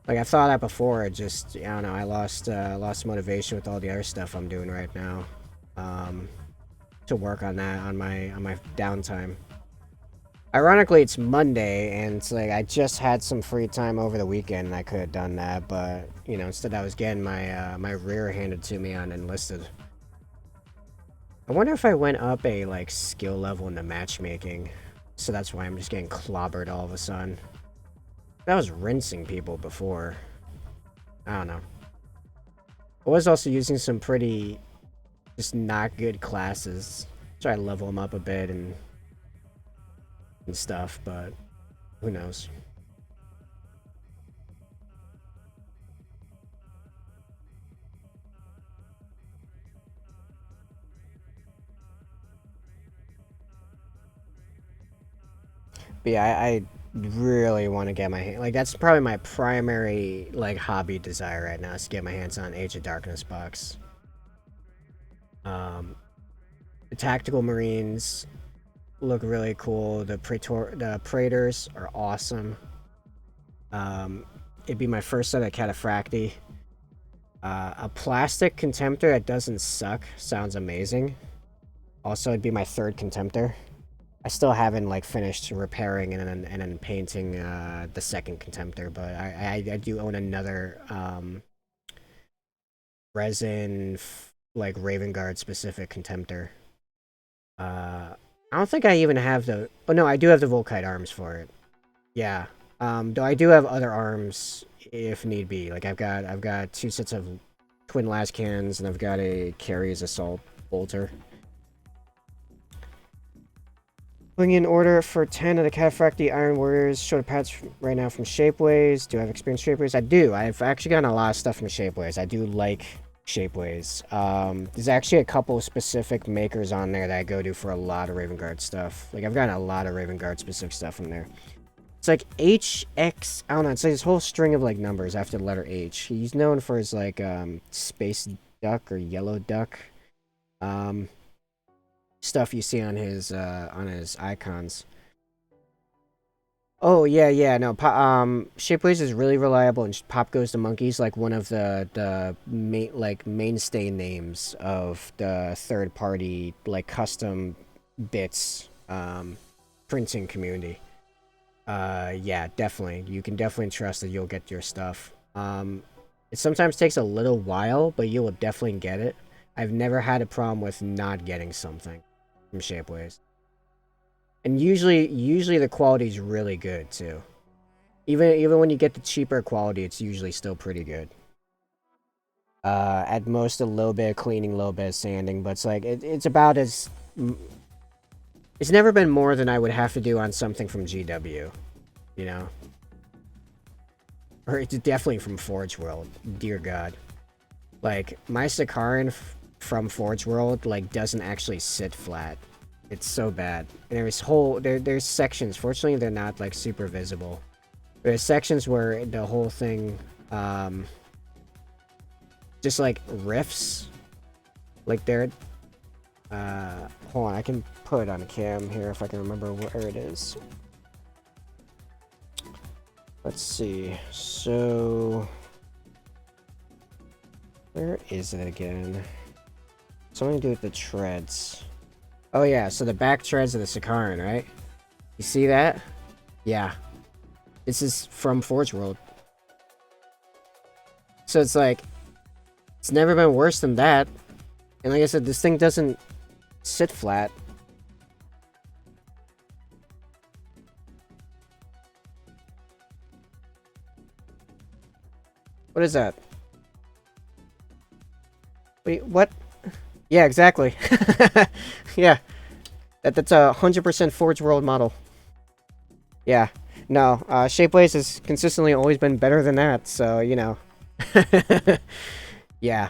Like I thought that before, it just I don't know. I lost motivation with all the other stuff I'm doing right now. Um, to work on that on my downtime. Ironically, it's Monday, and it's like I just had some free time over the weekend. And I could have done that, but you know, instead I was getting my rear handed to me on enlisted. I wonder if I went up a like skill level in the matchmaking, so that's why I'm just getting clobbered all of a sudden. That was rinsing people before. I don't know. I was also using some pretty just not good classes. Try to level them up a bit and stuff, but who knows. But yeah, I really want to get my hand, like that's probably my primary like hobby desire right now is to get my hands on Age of Darkness box. Um, the tactical marines look really cool. The Praetors are awesome. Um, it'd be my first set of Cataphracti. A plastic Contemptor that doesn't suck sounds amazing. Also, it'd be my third Contemptor. I still haven't like finished repairing and then painting the second Contemptor, but I do own another resin like Raven Guard specific Contemptor. I don't think I even have the. Oh no, I do have the Volkite arms for it. Yeah, Though I do have other arms if need be. Like I've got 2 sets of twin las cannons, and I've got a Carrier's assault bolter. Putting in order for 10 of the Cataphracti Iron Warriors. Short patch right now from Shapeways. Do I have experience Shapeways? I do. I've actually gotten a lot of stuff from Shapeways. I do like Shapeways. There's actually a couple specific makers on there that I go to for a lot of Raven Guard stuff. Like, I've gotten a lot of Raven Guard specific stuff from there. It's like HX, I don't know, it's like this whole string of like numbers after the letter H. He's known for his like space duck or yellow duck stuff you see on his icons. Oh yeah, no. Shapeways is really reliable, and Pop Goes to Monkeys like one of the mainstay names of the third party like custom bits printing community. Yeah, definitely. You can definitely trust that you'll get your stuff. It sometimes takes a little while, but you will definitely get it. I've never had a problem with not getting something from Shapeways. And usually the quality is really good too. Even when you get the cheaper quality, it's usually still pretty good. At most a little bit of cleaning, a little bit of sanding, but it's like it's about as it's never been more than I would have to do on something from GW, you know? Or it's definitely from Forge World, dear God. Like, my Sakaran from Forge World, like, doesn't actually sit flat. It's so bad. And there's sections, fortunately they're not, like, super visible. There's sections where the whole thing, just, like, riffs. Like, they're, hold on, I can put it on a cam here if I can remember where it is. Let's see. So, where is it again? Something to do with the treads. Oh yeah, so the back treads of the Sakaran, right? You see that? Yeah. This is from Forge World. So it's like, it's never been worse than that. And like I said, this thing doesn't sit flat. What is that? Wait, what? Yeah, exactly. Yeah. That's a 100% Forge World model. Yeah. No, Shapeways has consistently always been better than that, so, you know. Yeah.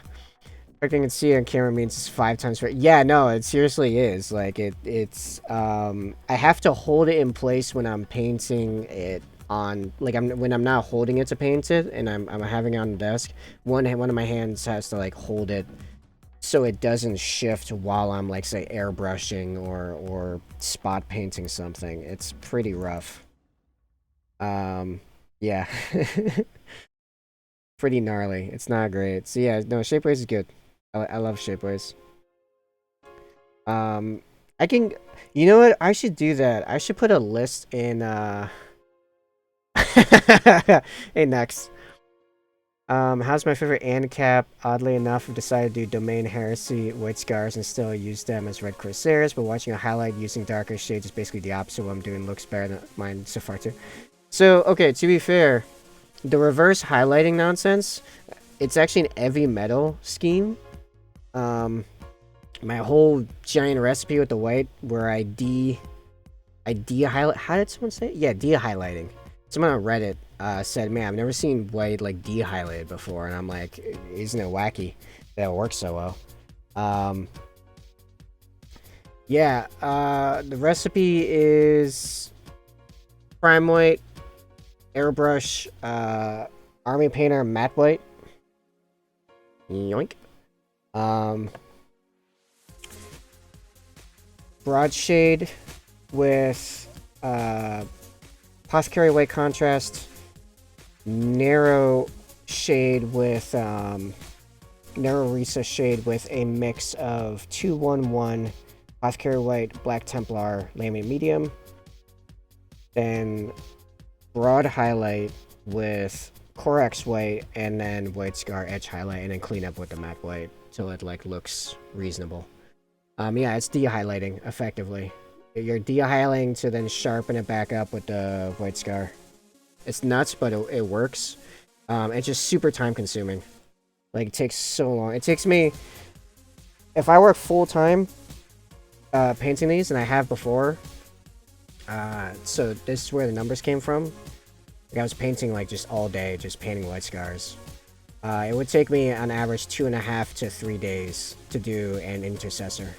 I can see it on camera means it's 5 times for. Yeah, no, it seriously is. Like, it's, I have to hold it in place when I'm painting it on, like, when I'm not holding it to paint it, and I'm having it on the desk. One of my hands has to, like, hold it so it doesn't shift while I'm, like, say, airbrushing or spot painting something. It's pretty rough. Yeah. Pretty gnarly. It's not great. So yeah, no, Shapeways is good. I love Shapeways. I can, you know what? I should do that. I should put a list in, hey, next. How's my favorite ANCAP? Oddly enough, I've decided to do Domain Heresy, White Scars, and still use them as Red Corsairs, but watching a highlight using darker shades is basically the opposite of what I'm doing. Looks better than mine so far, too. So, okay, to be fair, the reverse highlighting nonsense, it's actually an heavy metal scheme. My whole giant recipe with the white, where I de-highlight, how did someone say it? Yeah, de-highlighting. Someone on Reddit said, man, I've never seen white, like, de-highlighted before, and I'm like, isn't it wacky that it works so well? Yeah, the recipe is prime white, airbrush, army painter, matte white. Yoink. Broad shade with apothecary white contrast, narrow shade with narrow recess shade with a mix of 211 apothecary white, black Templar, laminate medium, then broad highlight with Corax white, and then white scar edge highlight, and then clean up with the matte white till it like looks reasonable. Yeah, it's de-highlighting, effectively. You're de-highlighting to then sharpen it back up with the white scar. It's nuts, but it works. It's just super time consuming. Like, it takes so long. It takes me, if I work full time painting these, and I have before, so this is where the numbers came from. Like, I was painting like just all day, just painting white scars. It would take me on average 2.5 to 3 days to do an intercessor.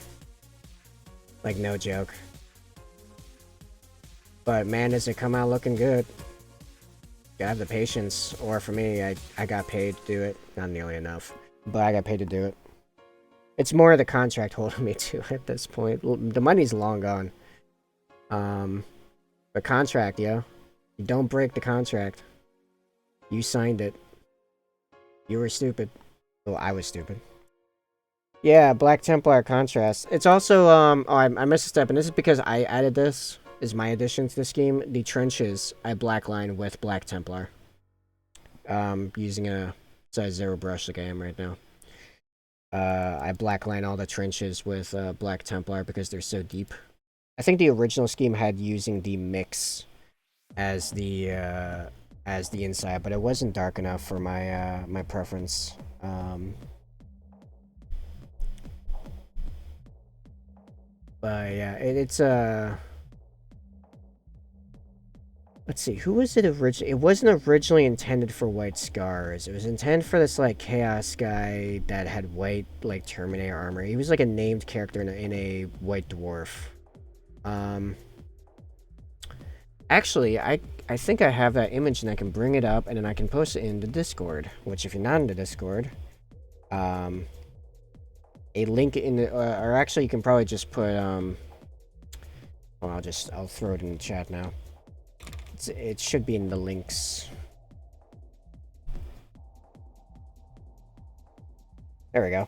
Like, no joke. But man, does it come out looking good. I have the patience, or for me, I got paid to do it. Not nearly enough, but I got paid to do it. It's more the contract holding me to at this point. The money's long gone. The contract, yo. You don't break the contract. You signed it. You were stupid. Well, I was stupid. Yeah, Black Templar contrast. It's also, oh, I missed a step, and this is because I added this. Is my addition to this game. The trenches I blackline with Black Templar. Using a size 0 brush like I am right now. I blackline all the trenches with Black Templar because they're so deep. I think the original scheme had using the mix as the inside, but it wasn't dark enough for my my preference. But yeah, it's let's see, who was it originally? It wasn't originally intended for white scars. It was intended for this like chaos guy that had white like Terminator armor. He was like a named character in a white dwarf. Actually, I think I have that image and I can bring it up and then I can post it in the Discord. Which, if you're not in the Discord, a link in the, or actually you can probably just put well, I'll throw it in the chat now. It should be in the links. There we go.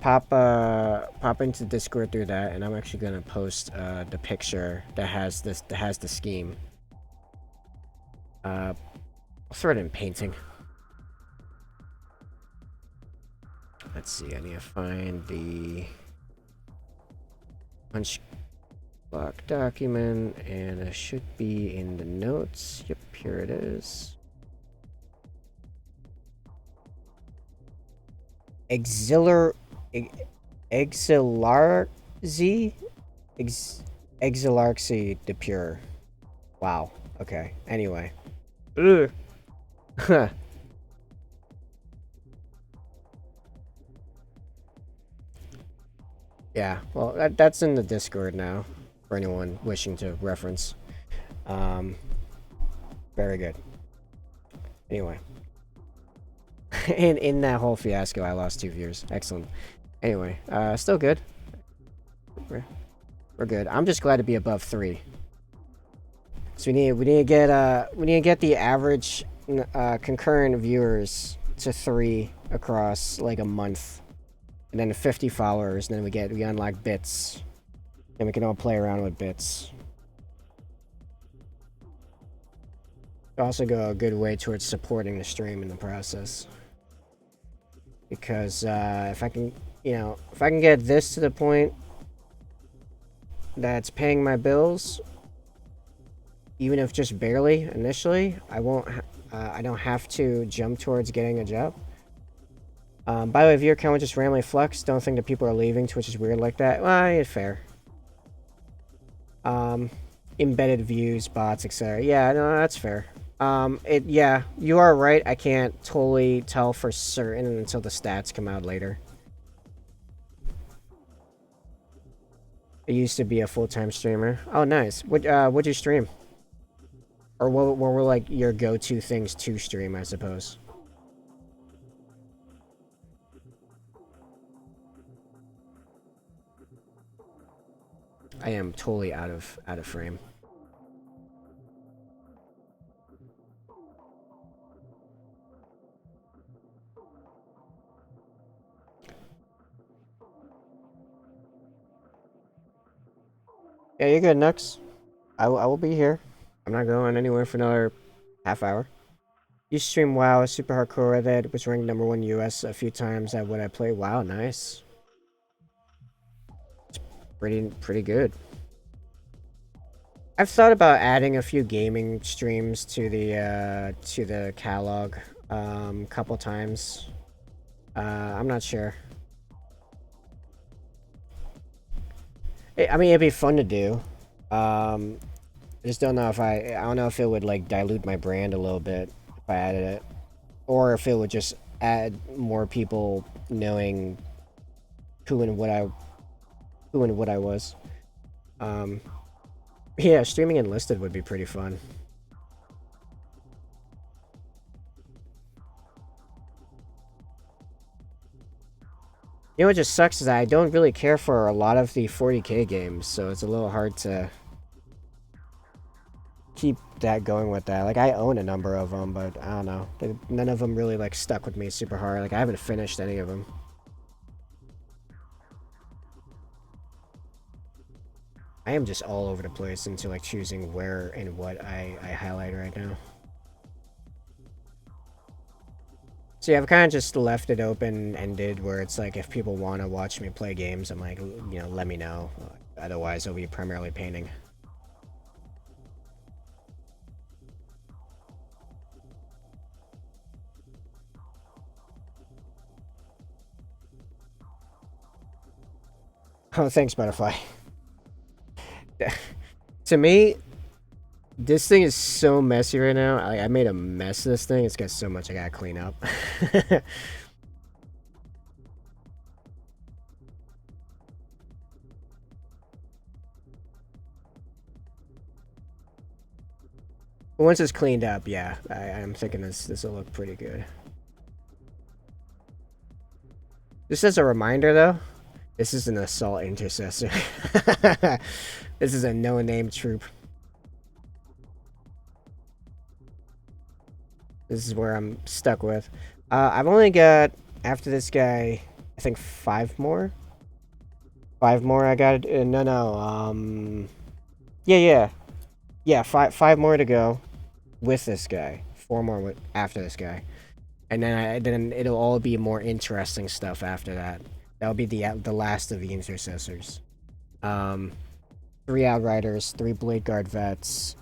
Pop into Discord through that, and I'm actually gonna post the picture that has the scheme. I'll throw it in painting. Let's see. I need to find the punch block document, and it should be in the notes. Yep, here it is. Exilarxy de Pure. Wow. Okay. Anyway. Ugh. Yeah. Well, that's in the Discord now for anyone wishing to reference. Very good. Anyway. in that whole fiasco, I lost 2 viewers. Excellent. Anyway, still good. We're good. I'm just glad to be above 3. So we need to get the average concurrent viewers to 3 across like a month, and then 50 followers, and then we unlock bits, and we can all play around with bits. Also go a good way towards supporting the stream in the process. Because if I can get this to the point that's paying my bills, even if just barely initially, I don't have to jump towards getting a job. By the way, if your account just randomly flux, don't think that people are leaving. Twitch is weird like that. Well, it's fair. Embedded views, bots, etc. Yeah, no, that's fair. Yeah, you are right. I can't totally tell for certain until the stats come out later. I used to be a full-time streamer. Oh, nice. What'd you stream? Or what were like your go-to things to stream, I suppose? I am totally out of frame. Yeah, you're good, Nux. I will be here. I'm not going anywhere for another half hour. You stream WoW, super hardcore. That was ranked #1 US a few times at what I play. Wow, nice. It's pretty good. I've thought about adding a few gaming streams to the catalog, couple times. I'm not sure. I mean, it'd be fun to do. I just don't know if I don't know if it would like dilute my brand a little bit if I added it, or if it would just add more people knowing who and what I was. Um, yeah, streaming enlisted would be pretty fun. You know what just sucks is I don't really care for a lot of the 40k games, so it's a little hard to keep that going with that. Like I own a number of them, but I don't know. None of them really like stuck with me super hard. Like I haven't finished any of them. I am just all over the place into like choosing where and what I highlight right now. So yeah, I've kind of just left it open-ended where it's like if people want to watch me play games, I'm like, you know, let me know. Otherwise, it'll be primarily painting. Oh, thanks, Butterfly. To me, this thing is so messy right now. I made a mess of this thing. It's got so much I gotta clean up. Once it's cleaned up, yeah, I'm thinking this will look pretty good. Just as a reminder, though, this is an assault intercessor. This is a no-name troop. This is where I'm stuck with. I've only got, after this guy, I think 5 more. 5 more I got. No. Yeah. Yeah, five more to go with this guy. 4 more after this guy. And then it'll all be more interesting stuff after that. That'll be the last of the intercessors. 3 outriders, 3 blade guard vets,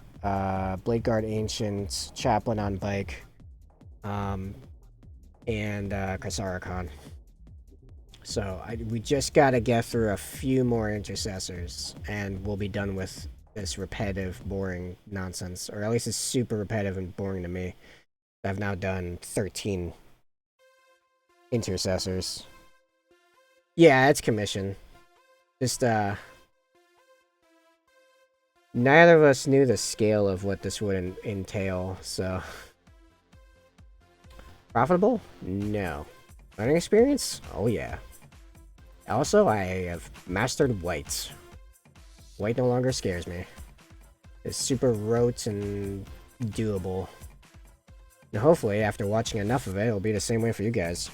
blade guard ancients, chaplain on bike, and Kasara Khan. So we just gotta get through a few more intercessors, and we'll be done with this repetitive, boring nonsense. Or at least it's super repetitive and boring to me. I've now done 13 intercessors. Yeah, it's commission. Just, neither of us knew the scale of what this would entail, so... Profitable? No. Learning experience? Oh yeah. Also, I have mastered white. White no longer scares me. It's super rote and doable. And hopefully, after watching enough of it, it'll be the same way for you guys.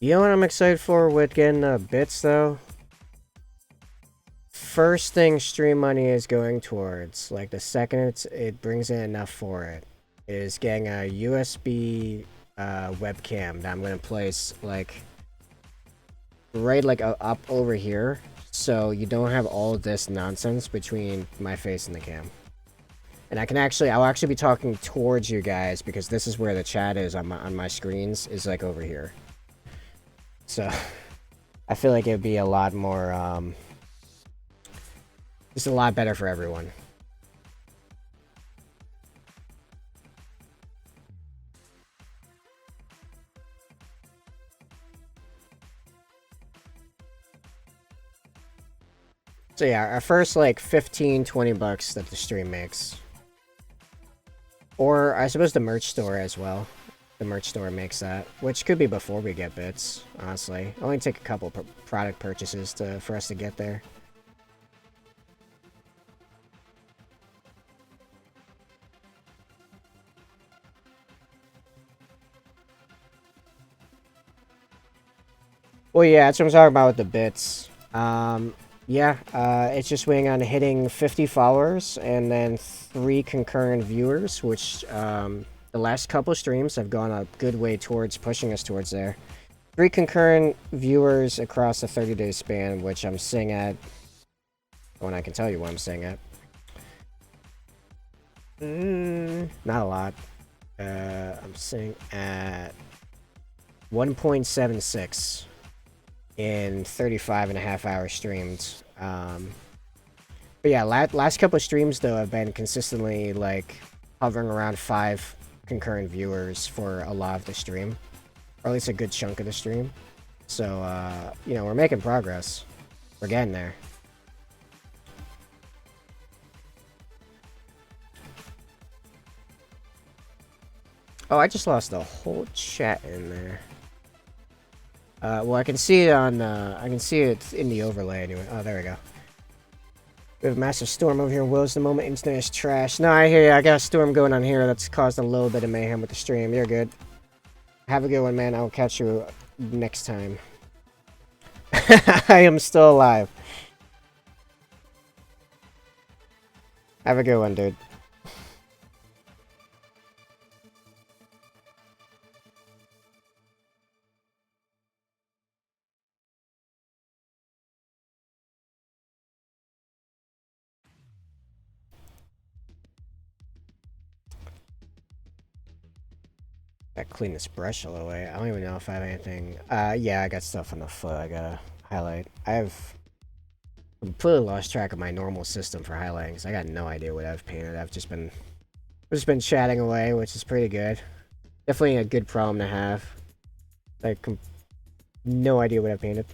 You know what I'm excited for with getting bits, though? First thing stream money is going towards, like the second it brings in enough for it, is getting a USB webcam that I'm going to place, like, right, like, up over here, so you don't have all this nonsense between my face and the cam. And I'll actually be talking towards you guys, because this is where the chat is on my screens, is, like, over here. So, I feel like it would be a lot more, just a lot better for everyone. So yeah, our first, like, 15, 20 bucks that the stream makes. Or, I suppose the merch store as well. The merch store makes that, which could be before we get bits, honestly. Only take a couple product purchases for us to get there. Well, yeah, that's what I'm talking about with the bits. Yeah, it's just waiting on hitting 50 followers and then 3 concurrent viewers, which, the last couple streams have gone a good way towards pushing us towards there. 3 concurrent viewers across a 30-day span, which I'm seeing at... When I can tell you what I'm seeing at. Not a lot. I'm seeing at 1.76 in 35 and a half hours streamed. But yeah, last couple of streams though have been consistently like hovering around 5 concurrent viewers for a lot of the stream, or at least a good chunk of the stream. So you know, we're making progress. We're getting there. Oh, I just lost the whole chat in there. Well, I can see it on, I can see it in the overlay anyway. Oh, there we go. We have a massive storm over here in Wills. The moment internet is trash. No, I hear you. I got a storm going on here that's caused a little bit of mayhem with the stream. You're good. Have a good one, man. I'll catch you next time. I am still alive. Have a good one, dude. I clean this brush all the way. I don't even know if I have anything. Yeah, I got stuff on the foot. I gotta highlight. I've completely lost track of my normal system for highlighting because I got no idea what I've painted. I've just been chatting away, which is pretty good. Definitely a good problem to have. Like, no idea what I painted.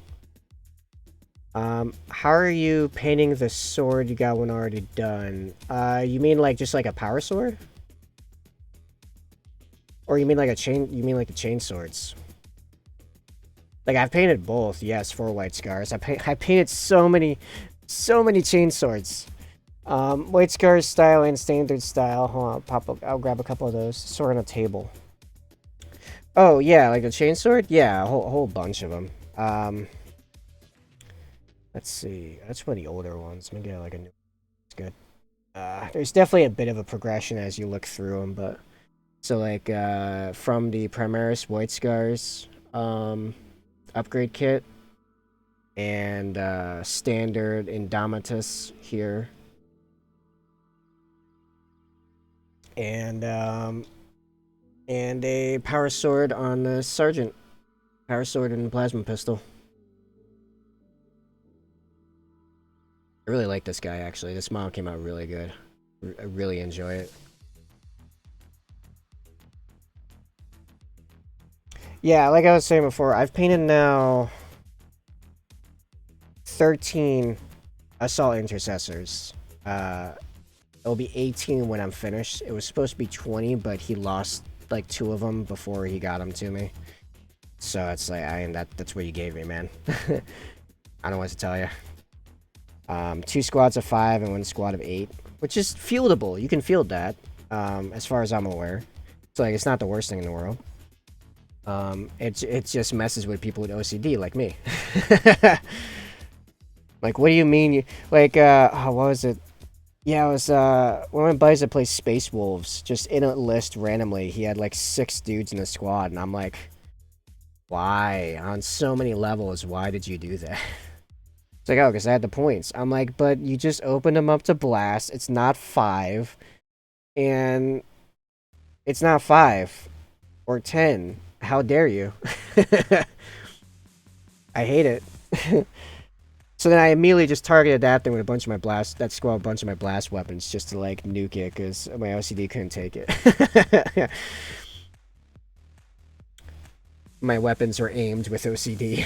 How are you painting the sword? You got one already done. You mean like just like a power sword? Or you mean like a chain? You mean like the chain swords? Like I've painted both, yes, for White Scars. I painted so many chain swords. White Scars style and standard style. Hold on, I'll grab a couple of those. Sword on a table. Oh yeah, like a chain sword? Yeah, a whole bunch of them. Let's see. That's one of the older ones. Maybe I like a new. It's good. There's definitely a bit of a progression as you look through them, but so like from the Primaris White Scars upgrade kit and standard Indomitus here, and a power sword on the Sergeant, power sword and plasma pistol. I really like this guy actually. This model came out really good. I really enjoy it. Yeah, like I was saying before, I've painted now 13 assault intercessors. It'll be 18 when I'm finished. It was supposed to be 20, but he lost like 2 of them before he got them to me. So it's like, that's what you gave me, man. I don't know what to tell you. 2 squads of 5 and 1 squad of 8, which is fieldable. You can field that, as far as I'm aware. It's like, it's not the worst thing in the world. It just messes with people with OCD like me. Like, what do you mean? Like, what was it? Yeah, it was, one of my buddies that plays Space Wolves, just in a list randomly, he had, like, 6 dudes in the squad, and I'm like, why? On so many levels, why did you do that? It's like, oh, because I had the points. I'm like, but you just opened them up to blast, it's not 5, and it's not 5, or 10. How dare you? I hate it. So then I immediately just targeted that thing with a bunch of my blast, that squad, a bunch of my blast weapons just to like nuke it because my OCD couldn't take it. My weapons are aimed with OCD.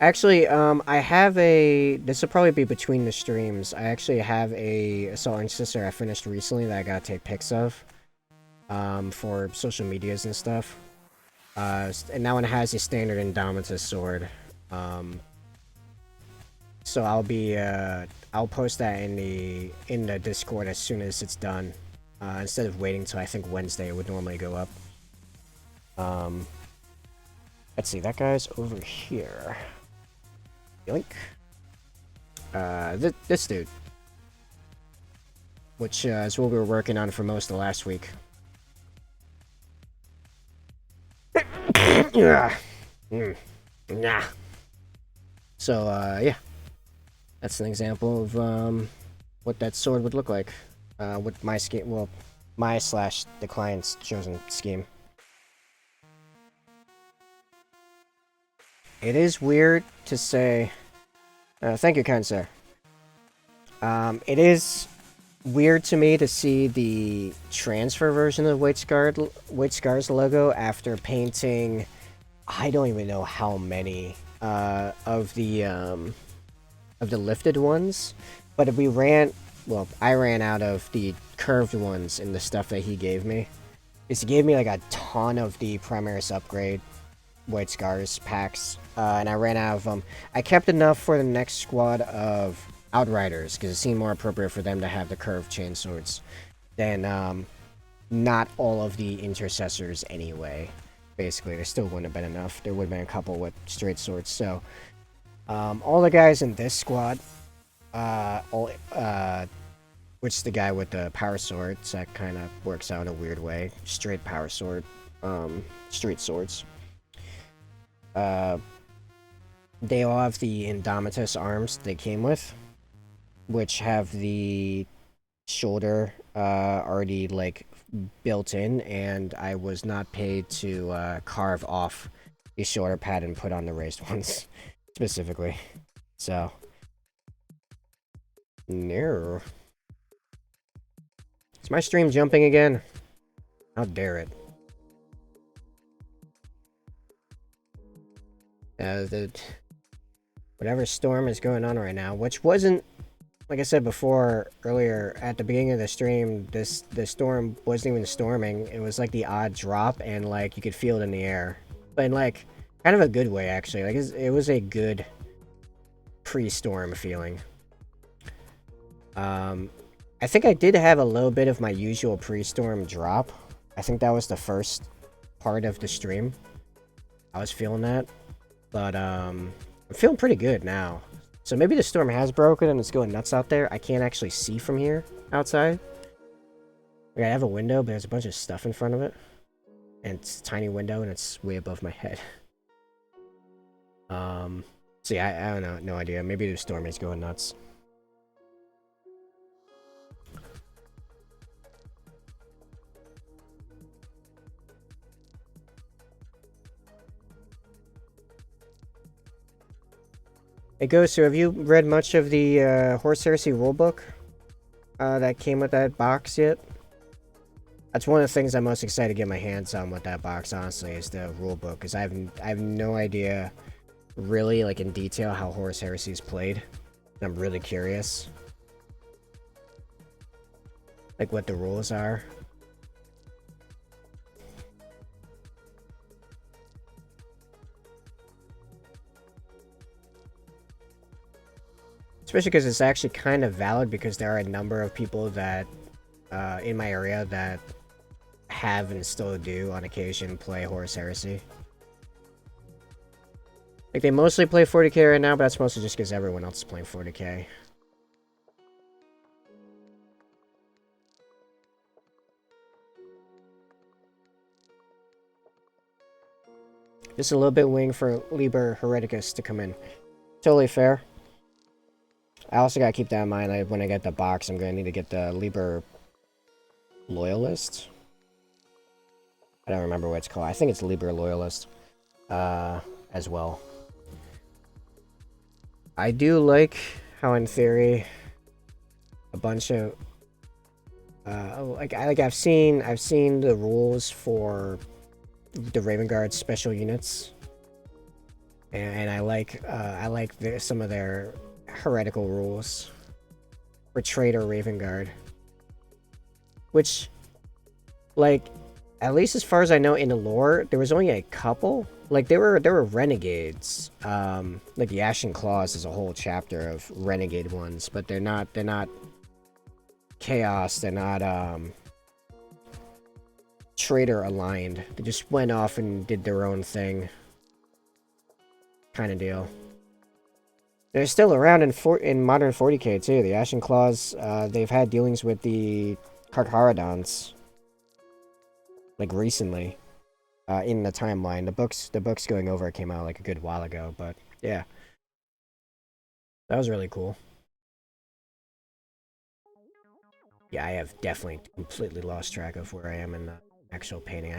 Actually, I have a. This will probably be between the streams. I actually have a Assault Intercessor I finished recently that I gotta take pics of, for social medias and stuff. And that one has a standard Indomitus sword. So I'll post that in the Discord as soon as it's done, instead of waiting till I think Wednesday it would normally go up. Let's see, that guy's over here. Yoink. This dude, which is what we were working on for most of last week. Yeah. Nah. So yeah, that's an example of what that sword would look like. With my scheme, well, my / the client's chosen scheme. It is weird to say. Thank you, kind sir. It is weird to me to see the transfer version of White Scar's logo after painting. I don't even know how many of the lifted ones, but if we ran, well, I ran out of the curved ones in the stuff that he gave me. He gave me like a ton of the Primaris upgrade White Scars packs, and I ran out of them. I kept enough for the next squad of Outriders, because it seemed more appropriate for them to have the curved chain swords than not all of the intercessors anyway. Basically, there still wouldn't have been enough. There would have been a couple with straight swords, so all the guys in this squad, which is the guy with the power sword, so that kind of works out in a weird way. Straight power sword, straight swords. They all have the Indomitus arms they came with, which have the shoulder already like built in, and I was not paid to carve off the shoulder pad and put on the raised ones specifically. So no. Is my stream jumping again? How dare it? Whatever storm is going on right now, which wasn't, like I said before earlier at the beginning of the stream, the storm wasn't even storming. It was like the odd drop, and like you could feel it in the air, but in like kind of a good way actually. Like it was a good pre-storm feeling. I think I did have a little bit of my usual pre-storm drop. I think that was the first part of the stream. I was feeling that, but I'm feeling pretty good now. So maybe the storm has broken and it's going nuts out there. I can't actually see from here outside. Like I have a window, but there's a bunch of stuff in front of it. And it's a tiny window and it's way above my head. So yeah, I don't know, no idea. Maybe the storm is going nuts. Hey Ghost, so have you read much of the Horse Heresy rulebook that came with that box yet? That's one of the things I'm most excited to get my hands on with that box, honestly, is the rulebook, because I have no idea, really, like in detail, how Horse Heresy is played. I'm really curious, like what the rules are. Especially because it's actually kind of valid, because there are a number of people that, in my area, that have and still do, on occasion, play Horus Heresy. Like, they mostly play 40k right now, but that's mostly just because everyone else is playing 40k. Just a little bit waiting for Liber Hereticus to come in. Totally fair. I also gotta keep that in mind. When I get the box, I'm gonna need to get the Liber Loyalist. I don't remember what it's called. I think it's Liber Loyalist as well. I do like how, in theory, a bunch of I've seen the rules for the Raven Guard special units, and I like some of their heretical rules for Traitor Raven Guard, which, like, at least as far as I know in the lore, there was only a couple. like there were renegades. Like the Ashen Claws is a whole chapter of renegade ones, but they're not chaos. They're not traitor aligned. They just went off and did their own thing, kind of deal. They're still around in modern 40k too. The Ashen Claws. They've had dealings with the Karkaradons, like recently. In the timeline, the books going over it came out like a good while ago, but yeah, that was really cool. Yeah, I have definitely completely lost track of where I am in the actual painting.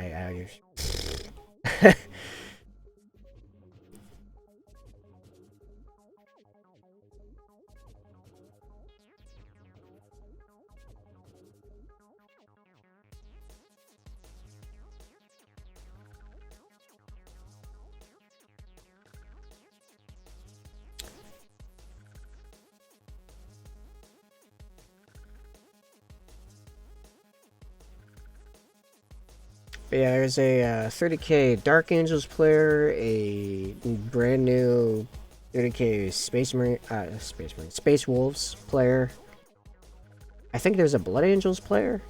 But yeah, there's a 30k Dark Angels player, a brand new 30k Space Wolves player. I think there's a Blood Angels player.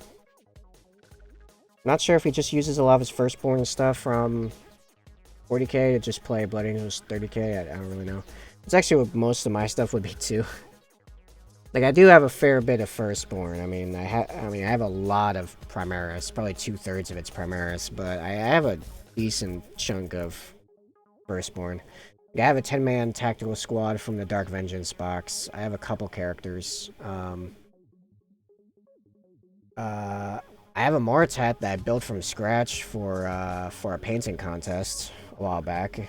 Not sure if he just uses a lot of his Firstborn stuff from 40k to just play Blood Angels 30k. I don't really know. It's actually what most of my stuff would be too. Like I do have a fair bit of Firstborn. I mean, I have a lot of Primaris. Probably 2/3 of it's Primaris, but I have a decent chunk of Firstborn. I have a 10-man tactical squad from the Dark Vengeance box. I have a couple characters. I have a Moritat that I built from scratch for a painting contest a while back,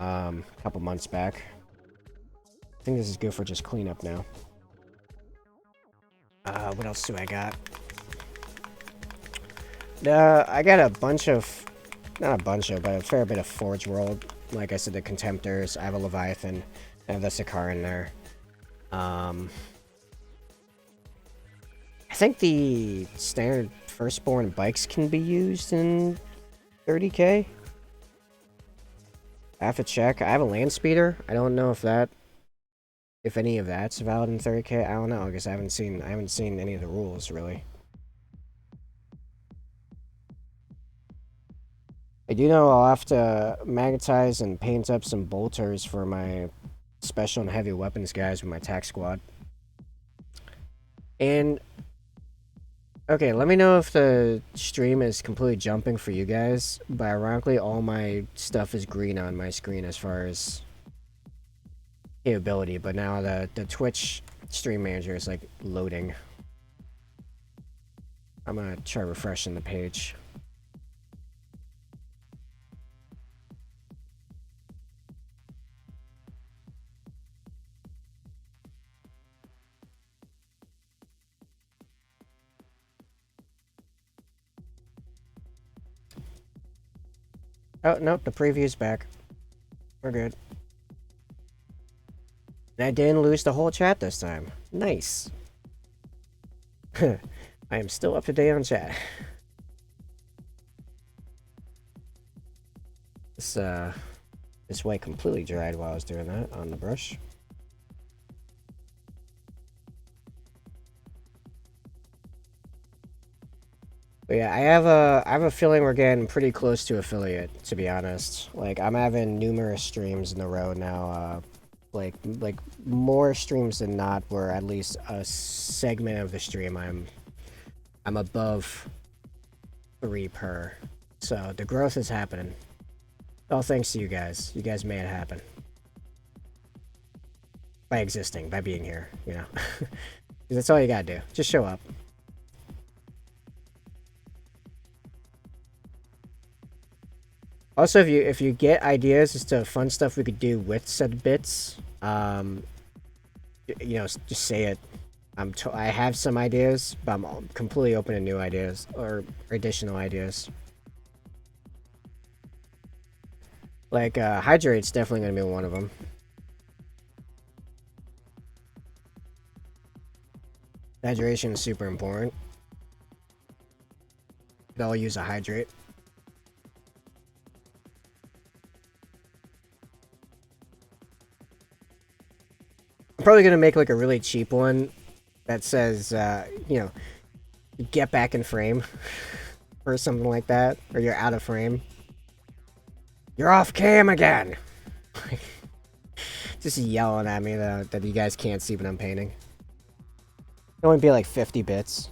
a couple months back. I think this is good for just cleanup now. What else do I got? I got a bunch of, not a bunch of, but a fair bit of Forge World. Like I said, the Contemptors. I have a Leviathan. I have the Sakaar in there. I think the standard Firstborn bikes can be used in 30k. I have to check. I have a Land Speeder. I don't know if any of that's valid in 30k. I don't know because I haven't seen any of the rules really. I do know I'll have to magnetize and paint up some bolters for my special and heavy weapons guys with my tac squad. And okay, let me know if the stream is completely jumping for you guys, but ironically all my stuff is green on my screen as far as capability, but now the Twitch stream manager is like loading. I'm gonna try refreshing the page. Oh, nope, the preview's back. We're good. And I didn't lose the whole chat this time. Nice. I am still up to date on chat. This white completely dried while I was doing that on the brush. But yeah, I have a feeling we're getting pretty close to affiliate, to be honest. Like I'm having numerous streams in a row now, like more streams than not where at least a segment of the stream I'm above 3 per. So the growth is happening. All thanks to you guys. You guys made it happen. By existing, by being here, you know. That's all you gotta do. Just show up. Also, if you get ideas as to fun stuff we could do with said bits, you know, just say it. I have some ideas, but I'm completely open to new ideas or additional ideas. Like Hydrate's definitely gonna be one of them. Hydration is super important. I'll use a hydrate. probably gonna make like a really cheap one that says, you know, get back in frame or something like that, or you're out of frame. You're off cam again. Just yelling at me that you guys can't see what I'm painting. It would be like 50 bits.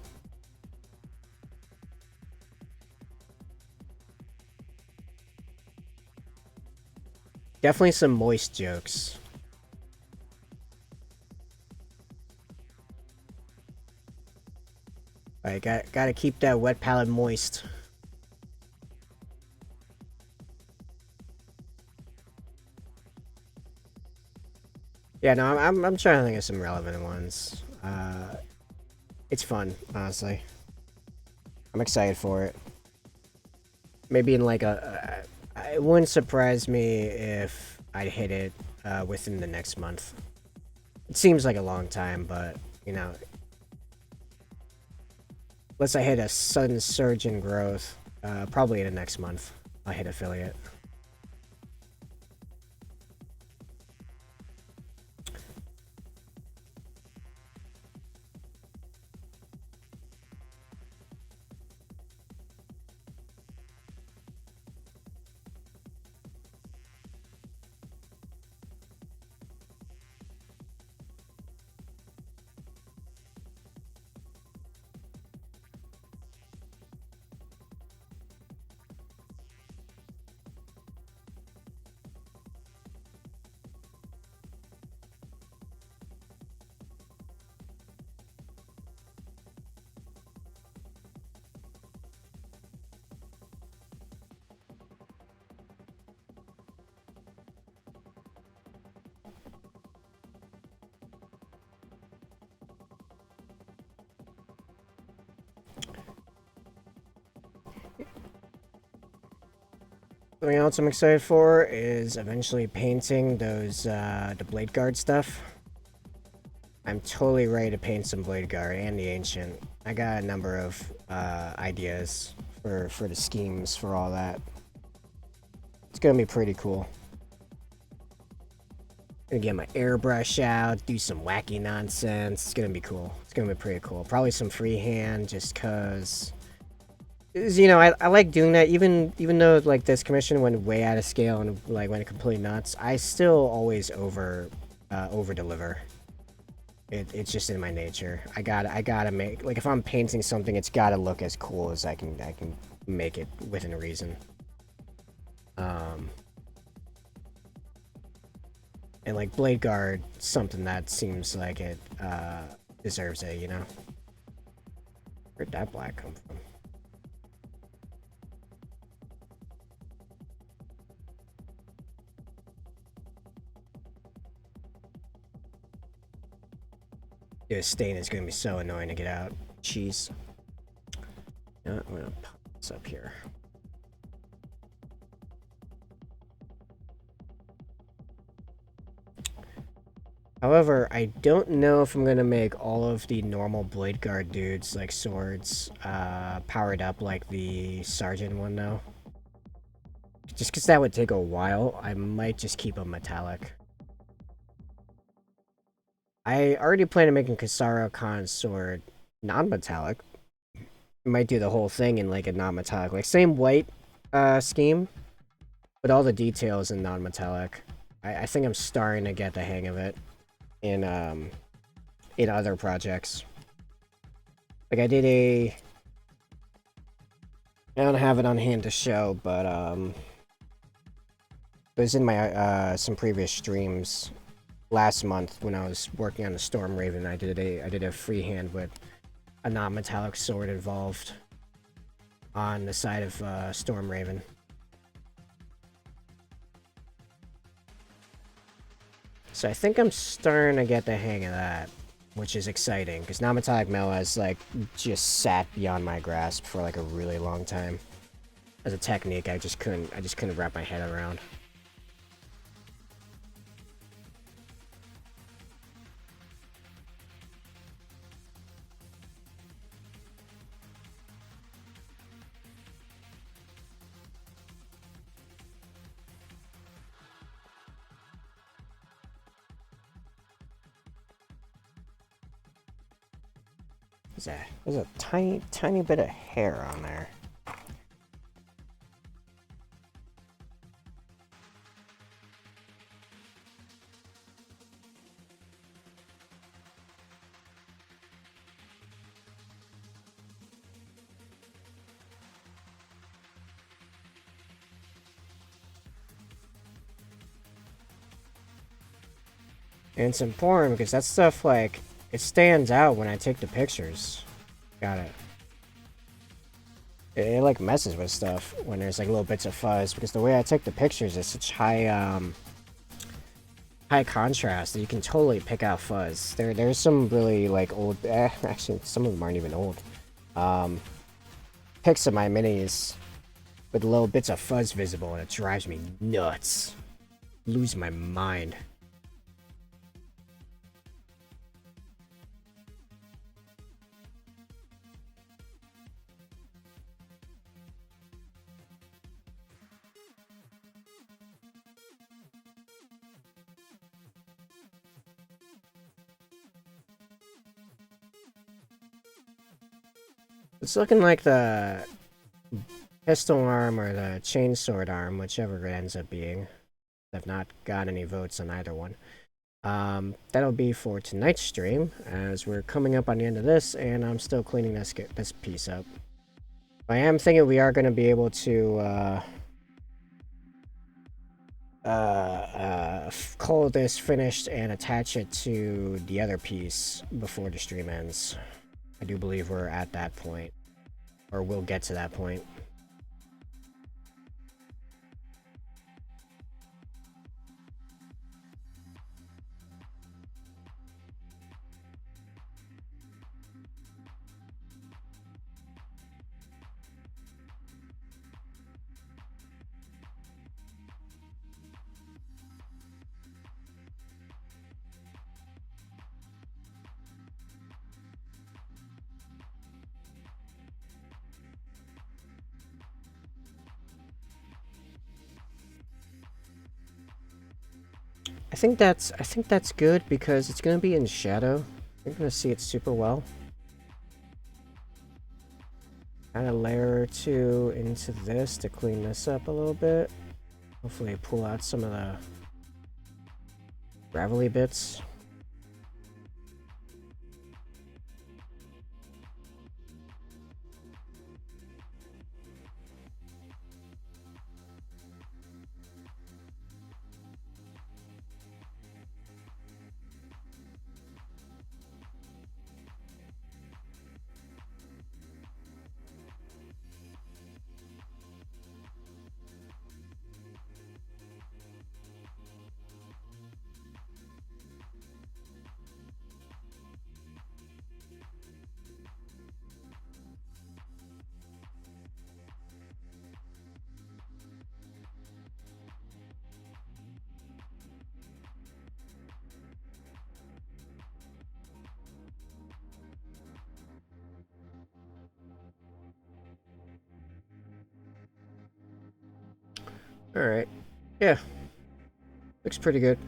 Definitely some moist jokes. Alright, gotta keep that wet palette moist. Yeah, no, I'm trying to think of some relevant ones. It's fun, honestly. I'm excited for it. Maybe in like it wouldn't surprise me if I hit it within the next month. It seems like a long time, but you know, unless I hit a sudden surge in growth, probably in the next month, I'll hit affiliate. Something else I'm excited for is eventually painting those the blade guard stuff. I'm totally ready to paint some blade guard and the ancient. I got a number of ideas for the schemes for all that. It's gonna be pretty cool. Gonna get my airbrush out, do some wacky nonsense. It's gonna be cool. It's gonna be pretty cool. Probably some freehand, just cause. You know, I like doing that. Even though like this commission went way out of scale and like went completely nuts, I still always over deliver. It's just in my nature. I gotta make, like, if I'm painting something, it's gotta look as cool as I can make it within reason. And like blade guard, something that seems like it deserves it, you know. Where'd that black come from? Dude, stain is gonna be so annoying to get out. Jeez. I'm gonna pop this up here. However, I don't know if I'm gonna make all of the normal blade guard dudes, like swords, powered up like the sergeant one though. Just because that would take a while, I might just keep them metallic. I already plan on making Kasara Khan's sword non-metallic. Might do the whole thing in like a non-metallic, like same white scheme, but all the details in non-metallic. I think I'm starting to get the hang of it in other projects. Like I don't have it on hand to show, but it was in my some previous streams last month when I was working on the Storm Raven. I did a freehand with a non-metallic sword involved on the side of Storm Raven. So I think I'm starting to get the hang of that, which is exciting, because non-metallic metal has like just sat beyond my grasp for like a really long time. As a technique, I just couldn't wrap my head around. There's a tiny bit of hair on there. And it's important because that stuff, like, it stands out when I take the pictures. Got it. It like messes with stuff when there's like little bits of fuzz because the way I take the pictures is such high contrast that you can totally pick out fuzz. There's some really like old, actually some of them aren't even old, pics of my minis with little bits of fuzz visible, and it drives me nuts. Lose my mind. It's looking like the pistol arm or the chainsword arm, whichever it ends up being. I've not got any votes on either one. That'll be for tonight's stream, as we're coming up on the end of this, and I'm still cleaning this piece up. I am thinking we are going to be able to call this finished and attach it to the other piece before the stream ends. I do believe we're at that point, or we'll get to that point. I think that's good because it's gonna be in shadow. You're gonna see it super well. Add a layer or two into this to clean this up a little bit. Hopefully pull out some of the gravelly bits. Alright. Yeah. Looks pretty good.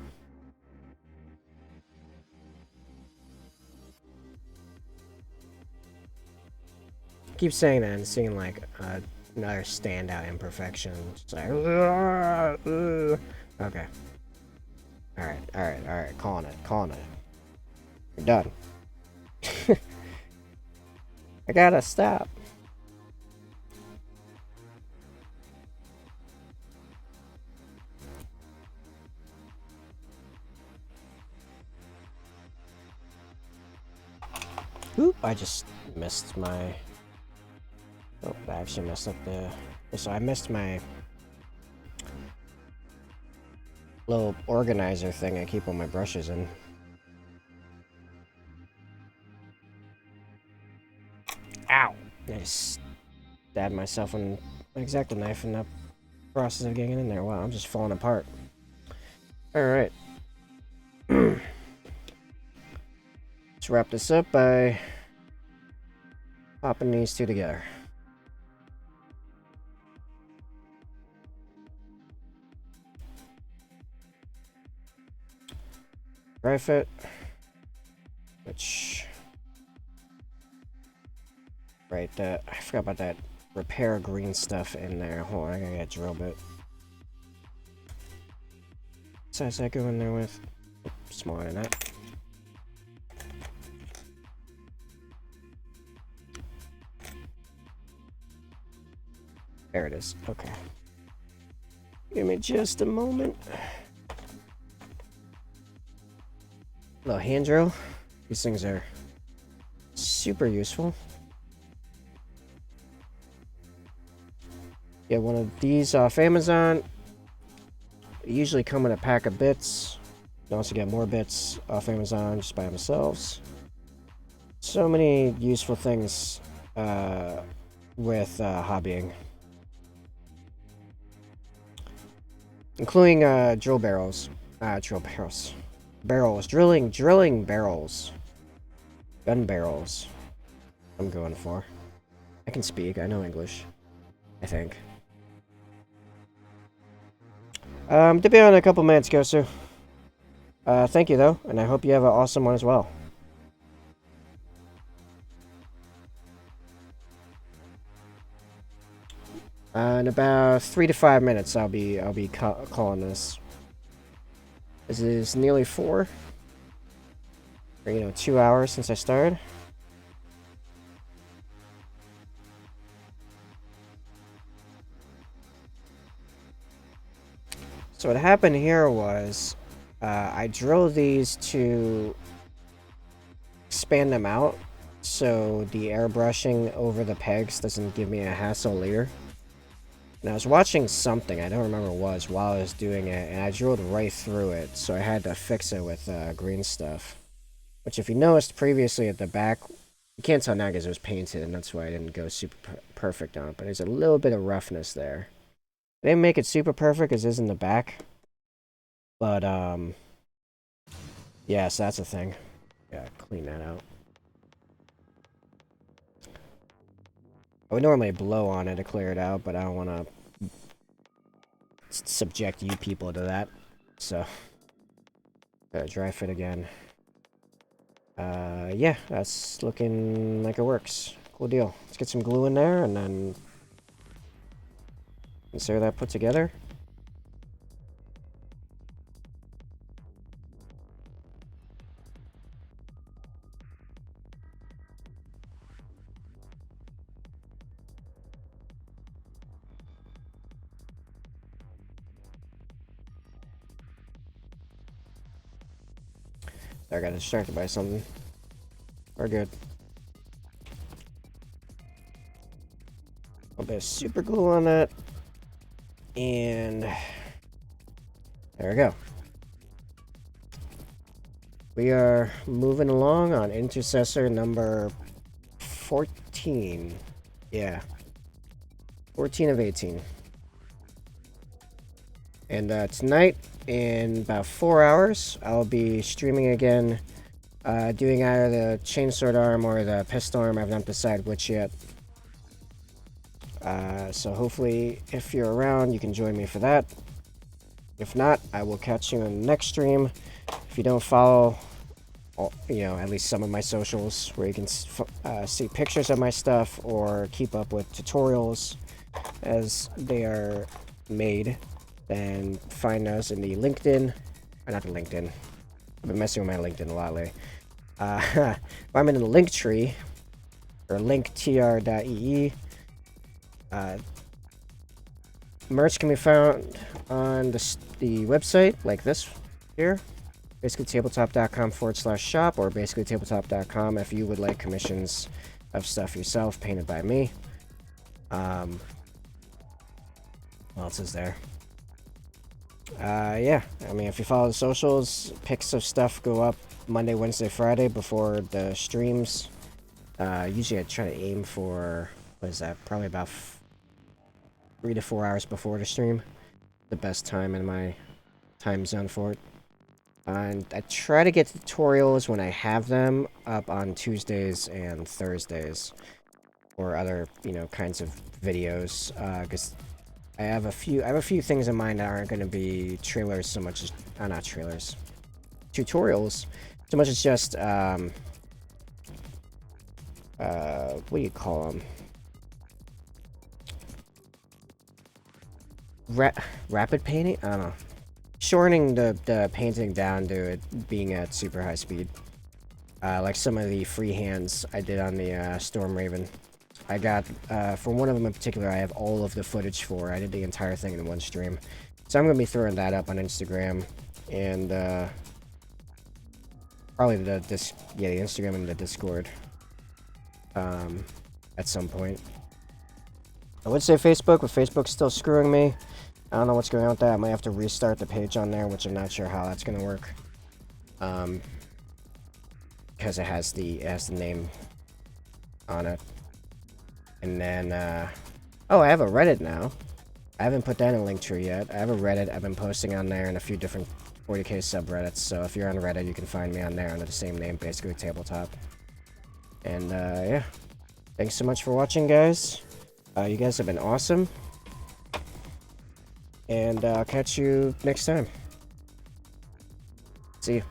Keep saying that and seeing like another standout imperfection. Just like, okay. Alright. Calling it. You're done. I gotta stop. Oop, I just missed my... Oh, I actually messed up the... So I missed my little organizer thing I keep all my brushes in. Ow! I just stabbed myself on my X-Acto knife in the process of getting in there. Wow, I'm just falling apart. Alright. Let's wrap this up by popping these two together. Dry fit, which Right, I forgot about that repair green stuff in there. Hold on, I gotta get a drill bit. What size that go in there with? Oh, smaller than that. There it is. Okay. Give me just a moment. Little hand drill. These things are super useful. Get one of these off Amazon. They usually come in a pack of bits. You can also get more bits off Amazon just by themselves. So many useful things with hobbying. Including drill barrels. Barrels. Drilling barrels. Gun barrels. I'm going for. I can speak. I know English. I think. To be on a couple minutes, Gosu. Thank you, though, and I hope you have an awesome one as well. In about 3 to 5 minutes, I'll be calling this. This is nearly 4. Or, 2 hours since I started. So what happened here was, I drilled these to expand them out, so the airbrushing over the pegs doesn't give me a hassle later. And I was watching something, I don't remember what it was, while I was doing it, and I drilled right through it, so I had to fix it with green stuff. Which, if you noticed previously at the back, you can't tell now because it was painted, and that's why I didn't go super perfect on it, but there's a little bit of roughness there. I didn't make it super perfect as it is in the back, but, yeah, so that's a thing. Yeah, clean that out. I would normally blow on it to clear it out, but I don't want to subject you people to that. So, gotta dry fit again. Yeah, that's looking like it works. Cool deal. Let's get some glue in there and then consider that put together. I got distracted by something. We're good. A bit of super glue on that. And there we go. We are moving along on intercessor number 14. Yeah. 14 of 18. And tonight, in about 4 hours, I'll be streaming again, doing either the chainsword arm or the pistol arm. I've not decided which yet. So hopefully, if you're around, you can join me for that. If not, I will catch you in the next stream. If you don't follow, at least some of my socials, where you can see pictures of my stuff or keep up with tutorials as they are made, then find us in the LinkedIn, or not the LinkedIn. I've been messing with my LinkedIn a lot lately. I'm in the Linktree, or Linktr.ee. Merch can be found on the website, like this here. BasicallyTabletop.com/shop, or BasicallyTabletop.com if you would like commissions of stuff yourself painted by me. What else is there? Yeah, I mean, if you follow the socials, pics of stuff go up Monday, Wednesday, Friday before the streams. Usually I try to aim for, what is that, probably about 3 to 4 hours before the stream. The best time in my time zone for it. And I try to get tutorials when I have them up on Tuesdays and Thursdays. Or other, kinds of videos. Because I have a few things in mind that aren't going to be trailers so much as, not trailers, tutorials, so much as just, what do you call them? Rapid painting? I don't know. Shortening the painting down to it being at super high speed. Like some of the freehands I did on the Storm Raven. I got, for one of them in particular, I have all of the footage for. I did the entire thing in one stream. So I'm going to be throwing that up on Instagram. And, probably the Instagram and the Discord. At some point. I would say Facebook, but Facebook's still screwing me. I don't know what's going on with that. I might have to restart the page on there, which I'm not sure how that's going to work. Because it has the name on it. And then, oh, I have a Reddit now. I haven't put that in Linktr.ee yet. I have a Reddit. I've been posting on there in a few different 40k subreddits. So if you're on Reddit, you can find me on there under the same name, basically tabletop. And, yeah. Thanks so much for watching, guys. You guys have been awesome. And I'll catch you next time. See you.